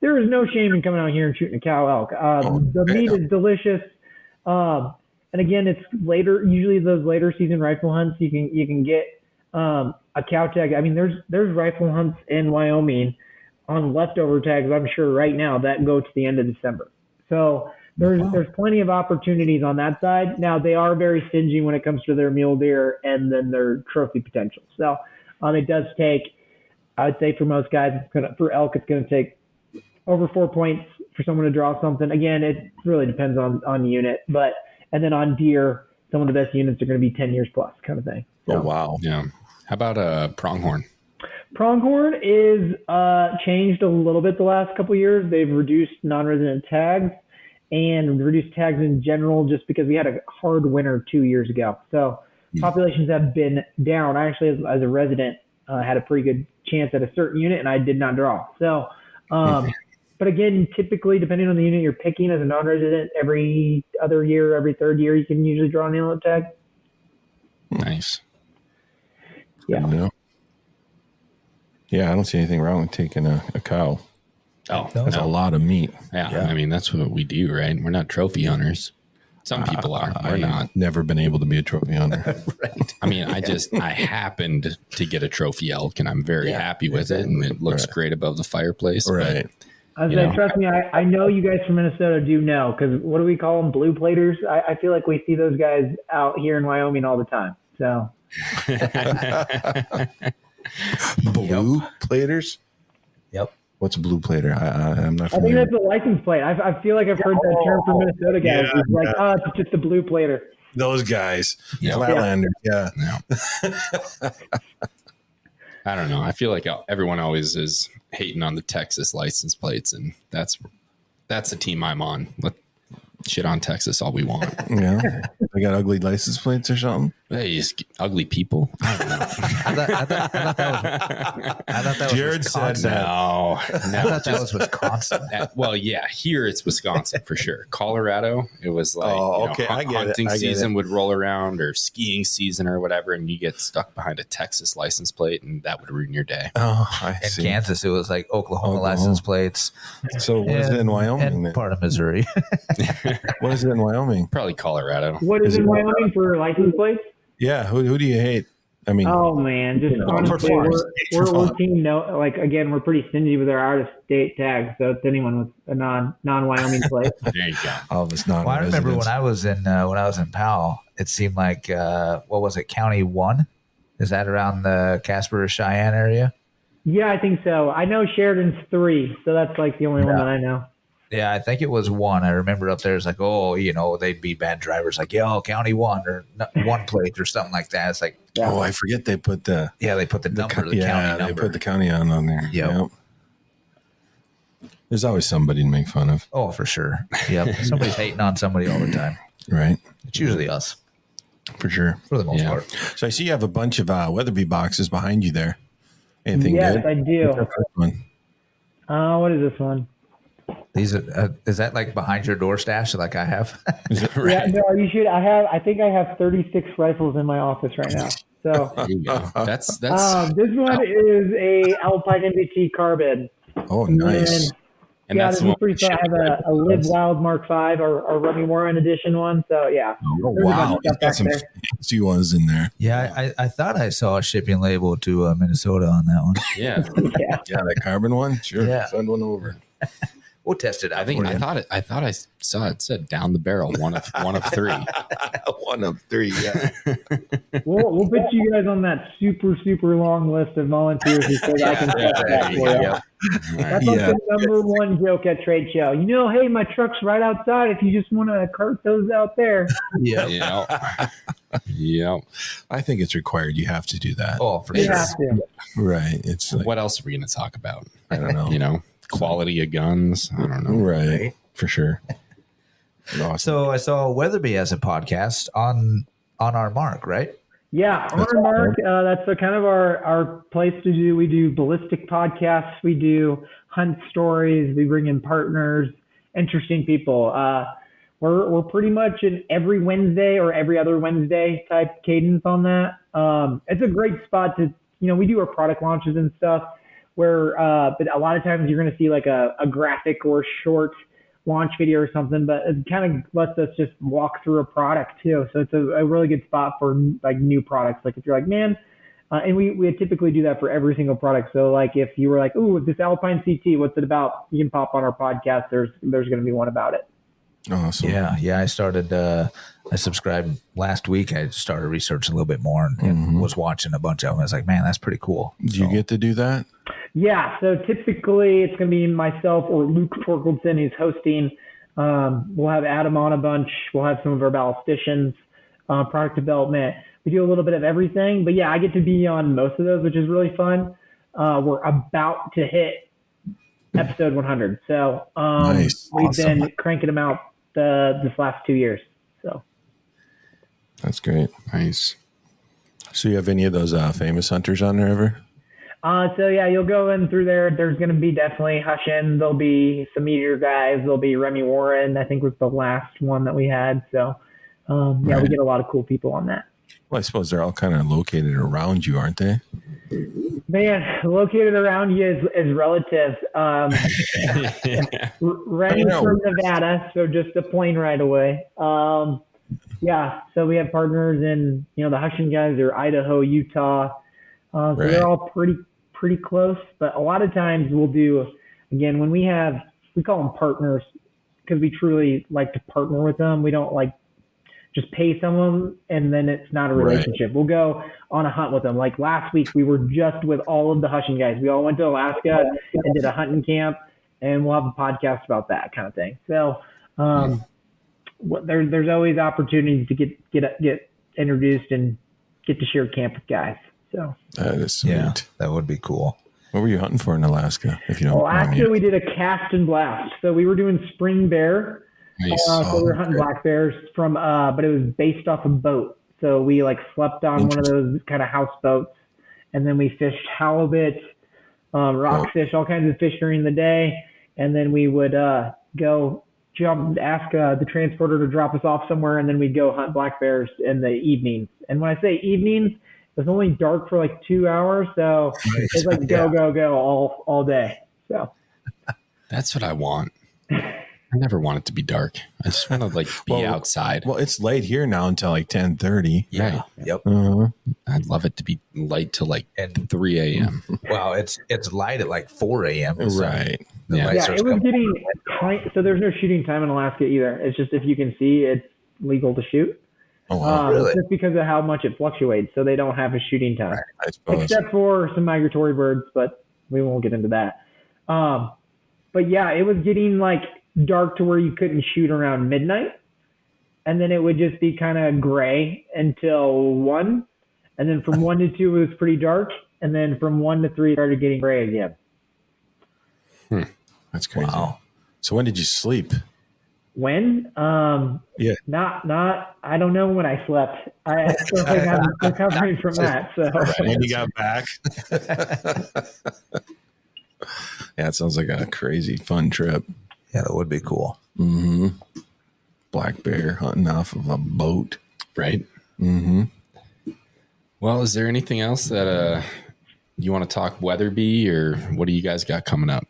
there is no shame in coming out here and shooting a cow elk. The meat is delicious. And again, it's later. Usually those later season rifle hunts, you can get a cow tag. I mean, there's rifle hunts in Wyoming on leftover tags, I'm sure right now, that go to the end of December. So there's plenty of opportunities on that side. Now, they are very stingy when it comes to their mule deer and then their trophy potential. So it does take, I would say for most guys, for elk, it's going to take over 4 points for someone to draw something. Again, it really depends on the unit. And then on deer, some of the best units are going to be 10 years plus kind of thing. So. Oh, wow. Yeah. How about pronghorn? Pronghorn is changed a little bit the last couple of years. They've reduced non-resident tags and reduced tags in general just because we had a hard winter 2 years ago. So populations have been down. I actually, as a resident, had a pretty good chance at a certain unit, and I did not draw. So, but again, typically, depending on the unit you're picking as a non-resident, every other year, every third year, you can usually draw an antelope tag. Nice. Yeah. Yeah, I don't see anything wrong with taking a cow. Oh, that's a lot of meat. Yeah, I mean, that's what we do, right? We're not trophy hunters. Some people are. We're not. Never been able to be a trophy hunter. Right. I mean, I happened to get a trophy elk, and I'm very happy with it, and it looks great above the fireplace. Right. I was saying, trust me, I know you guys from Minnesota do know, because what do we call them? Blue platers? I feel like we see those guys out here in Wyoming all the time. So. Blue platers? Yep. What's a blue plater? I'm not familiar. I think that's a license plate. I feel like I've heard that term from Minnesota guys. Yeah, it's like, it's just a blue plater. Those guys. Flatlanders. Yeah. I don't know. I feel like everyone always is hating on the Texas license plates, and that's the team I'm on. Let's shit on Texas all we want. Yeah. They got ugly license plates or something? Hey, just ugly people. I don't know. I thought that was Jared Wisconsin. said that. No, I thought that was Wisconsin. well, yeah, here it's Wisconsin for sure. Colorado, it was like I get it. hunting I get season it. would roll around or skiing season or whatever, and you get stuck behind a Texas license plate, and that would ruin your day. Oh, I In see. Kansas, it was like Oklahoma Oklahoma. license plates. So what is it in Wyoming and then? part of Missouri. What is it in Wyoming? Probably Colorado. What is in Wyoming for license plates? Yeah, who do you hate? I mean, Oh man, just honestly, we're team no. Like again, we're pretty stingy with our out of state tags. So it's anyone with a non Wyoming plate. There you go. all of us not. Well, I remember when I was in Powell, it seemed like what was it, County 1? Is that around the Casper or Cheyenne area? Yeah, I think so. I know Sheridan's 3, so that's like the only one that I know. Yeah, I think it was 1. I remember up there, it's like, they'd be bad drivers, like, County 1 or 1 plate or something like that. It's like, Oh, I forget they put the they put the number, the yeah, county they number. put the county on there. Yep. There's always somebody to make fun of, Oh, for sure. Yep. Somebody's hating on somebody all the time. right? It's usually us, For sure. for the most Yeah. part. So I see you have a bunch of Weatherby boxes behind you there. Anything Yes, good? I do. What's that first one? What is this one? These are, is that like behind your door stash like I have? Is it Yeah, no, you should. I think I have 36 rifles in my office right now. So There you go. That's this one is a Alpine MBT carbide. Oh, nice. and Yeah, that's this the is one. pretty fun. I have a Live Wild Mark V, our Remy Warren edition one. So yeah, Oh, there's a bunch wow. of You've stuff got back some there. fancy ones in there. Yeah, I thought I saw a shipping label to Minnesota on that one. Yeah, Yeah. Yeah, that carbon one? Sure. Yeah. Send one over. We'll test it out. I thought I saw it said down the barrel one of 3. One of 3, yeah. We'll put you guys on that super long list of volunteers who said I can test that for you. Yeah. That's like the number one joke at trade show. Hey, my truck's right outside. If you just want to cart those out there. Yeah. Yeah. I think it's required. You have to do that. Oh, for You sure. have to. Right. It's like, What else are we going to talk about? I don't know. Quality of guns. I don't know. Right. For sure. Awesome. So I saw Weatherby has a podcast on our mark, right? Yeah, on our mark, that's kind of our place to do. We do ballistic podcasts. We do hunt stories. We bring in partners, interesting people. We're pretty much an every Wednesday or every other Wednesday type cadence on that. It's a great spot to, we do our product launches and stuff where, but a lot of times you're going to see like a graphic or short launch video or something, but it kind of lets us just walk through a product too. So it's a really good spot for like new products. Like if you're like, man, and we typically do that for every single product. So like if you were like, ooh, this Alpine CT, what's it about? You can pop on our podcast. There's going to be one about it. Awesome. Yeah. I started. I subscribed last week. I started researching a little bit more and was watching a bunch of them. I was like, man, that's pretty cool. Do you get to do that? Yeah, so typically it's going to be myself or Luke Torkeldsen who's hosting. We'll have Adam on a bunch. We'll have some of our ballisticians, product development. We do a little bit of everything. But yeah, I get to be on most of those, which is really fun. We're about to hit episode 100. So Nice. we've Awesome. been cranking them out this last 2 years. So That's great. Nice. So you have any of those famous hunters on there ever? so yeah, you'll go in through there. There's going to be definitely Hushin. There'll be some Meteor guys. There'll be Remy Warren, I think was the last one that we had. So yeah, we get a lot of cool people on that. Well, I suppose they're all kind of located around you, aren't they? Man, located around you is relative. Rennie's from Nevada, so just a plane ride away. Yeah, so we have partners in, the Hushin guys are Idaho, Utah. So Right. they're all pretty close. But a lot of times we'll do, again, when we call them partners because we truly like to partner with them. We don't like just pay someone and then it's not a relationship. Right. We'll go on a hunt with them. Like last week, we were just with all of the Hushin guys. We all went to Alaska and did a hunting camp, and we'll have a podcast about that kind of thing. So there's always opportunities to get introduced and get to share camp with guys. So that is sweet. Yeah, that would be cool. What were you hunting for in Alaska? If you don't Alaska, we did a cast and blast. So we were doing spring bear. Nice. So we were hunting black bears from, but it was based off a boat. So we like slept on one of those kind of house boats, and then we fished halibut, rockfish, all kinds of fish during the day, and then we would go ask the transporter to drop us off somewhere, and then we'd go hunt black bears in the evenings. And when I say evenings, it was only dark for like 2 hours, so it's like go all day. So that's what I want. I never want it to be dark. I just want to like be outside. Well, it's late here now until like 10:30. Yeah. Yep. I'd love it to be light till like 3 a.m. Well, it's light at like 4 a.m. So Right. yeah, it was getting tight. So there's no shooting time in Alaska either. It's just if you can see, it's legal to shoot. Oh, wow. Really? Just because of how much it fluctuates, so they don't have a shooting time, I suppose. except for some migratory birds, but we won't get into that. But yeah, it was getting like dark to where you couldn't shoot around midnight, and then it would just be kind of gray until 1, and then from 1 to 2 it was pretty dark, and then from 1 to 3 it started getting gray again. That's crazy. Wow. So when did you sleep? When? Yeah. Not. I don't know when I slept. I still think I'm recovering from that. So When you got back? Yeah, it sounds like a crazy fun trip. Yeah, that would be cool. Mm-hmm. Black bear hunting off of a boat. Right. Mm-hmm. Well, is there anything else that you want to talk Weatherby, or what do you guys got coming up?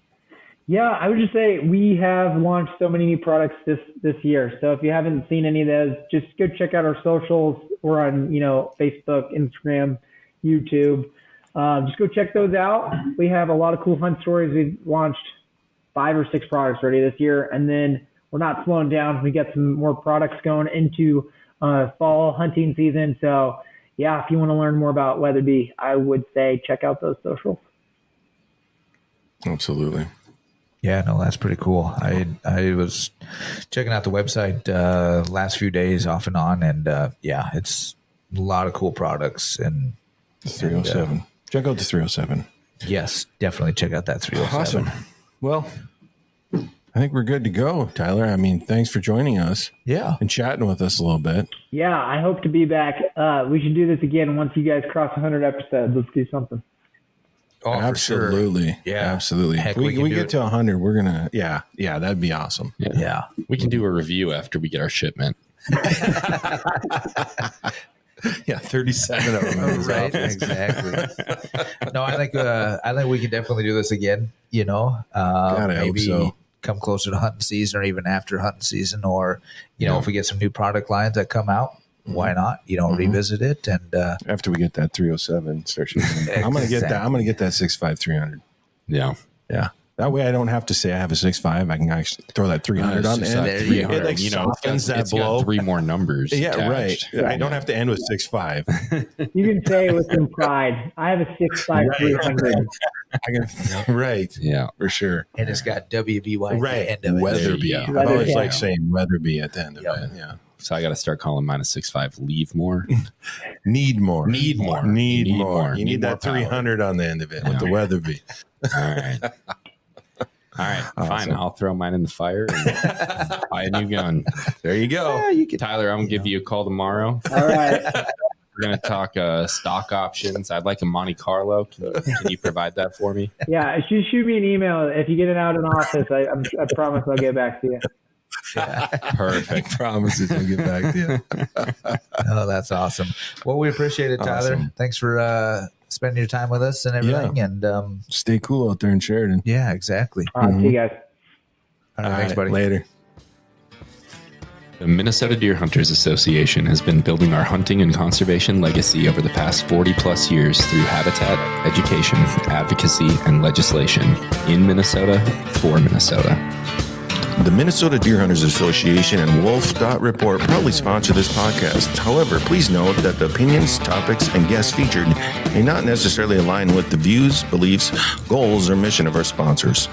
yeah, I would just say we have launched so many new products this year. So if you haven't seen any of those, just go check out our socials. We're on Facebook, Instagram, YouTube. Just go check those out. We have a lot of cool hunt stories. We've launched 5 or 6 products already this year, and then we're not slowing down. We got some more products going into fall hunting season. So yeah, if you want to learn more about Weatherby, I would say check out those socials. Absolutely. Yeah, no, that's pretty cool. I was checking out the website last few days off and on, and yeah, it's a lot of cool products. And The 307. Check out the 307. Yes, definitely check out that 307. Awesome. Well, I think we're good to go, Tyler. I mean, thanks for joining us Yeah. and chatting with us a little bit. Yeah, I hope to be back. We should do this again once you guys cross 100 episodes. Let's do something. Oh, Absolutely. For sure. Yeah. Absolutely. Heck, we we can we do get it. to 100. We're going to, yeah, that'd be awesome. Yeah. We can do a review after we get our shipment. Yeah, 37 of them. Right, exactly. No, I think we can definitely do this again. God, I maybe hope so. come closer to hunting season, or even after hunting season, or if we get some new product lines that come out, why not? Revisit it and After we get that 307, start shooting. I'm gonna get that. I'm gonna get that 6.5 300. Yeah. Yeah. That way I don't have to say I have a 6.5. I can actually throw that 300 on the end. there you It like softens that it's got blow. 3 more numbers. Yeah, attached. right. I don't have to end with 6.5. You can say it with some pride. I have a 6.5 300. I can, right. Yeah. For sure. and it's got WBY Right. at the end of it. Weatherby. There you go. I always Yeah. like saying Weatherby at the end of Yep. it. Yeah. So I got to start calling mine a 6.5 leave more. Need more. Need more. Need Need more. more. You Need need that more power. 300 on the end of it with the Yeah. Weatherby. All right. All right. Fine. Awesome. I'll throw mine in the fire and buy a new gun. There you go. Tyler, I'm going to give you a call tomorrow. All right. We're going to talk stock options. I'd like a Monte Carlo. Can you provide that for me? Yeah, just shoot me an email. If you get it out in office, I promise I'll get back to you. Perfect. Promises I'll get back to you. Oh, that's awesome. Well, we appreciate it, Tyler. Awesome. Thanks for spending your time with us and everything. And Stay cool out there in Sheridan. yeah, exactly. All right, see you guys. All right, thanks, buddy. Later. The Minnesota Deer Hunters Association has been building our hunting and conservation legacy over the past 40 plus years through habitat, education, advocacy, and legislation in Minnesota for Minnesota. The Minnesota Deer Hunters Association and wolf.report proudly sponsor this podcast. However, please note that the opinions, topics, and guests featured may not necessarily align with the views, beliefs, goals, or mission of our sponsors.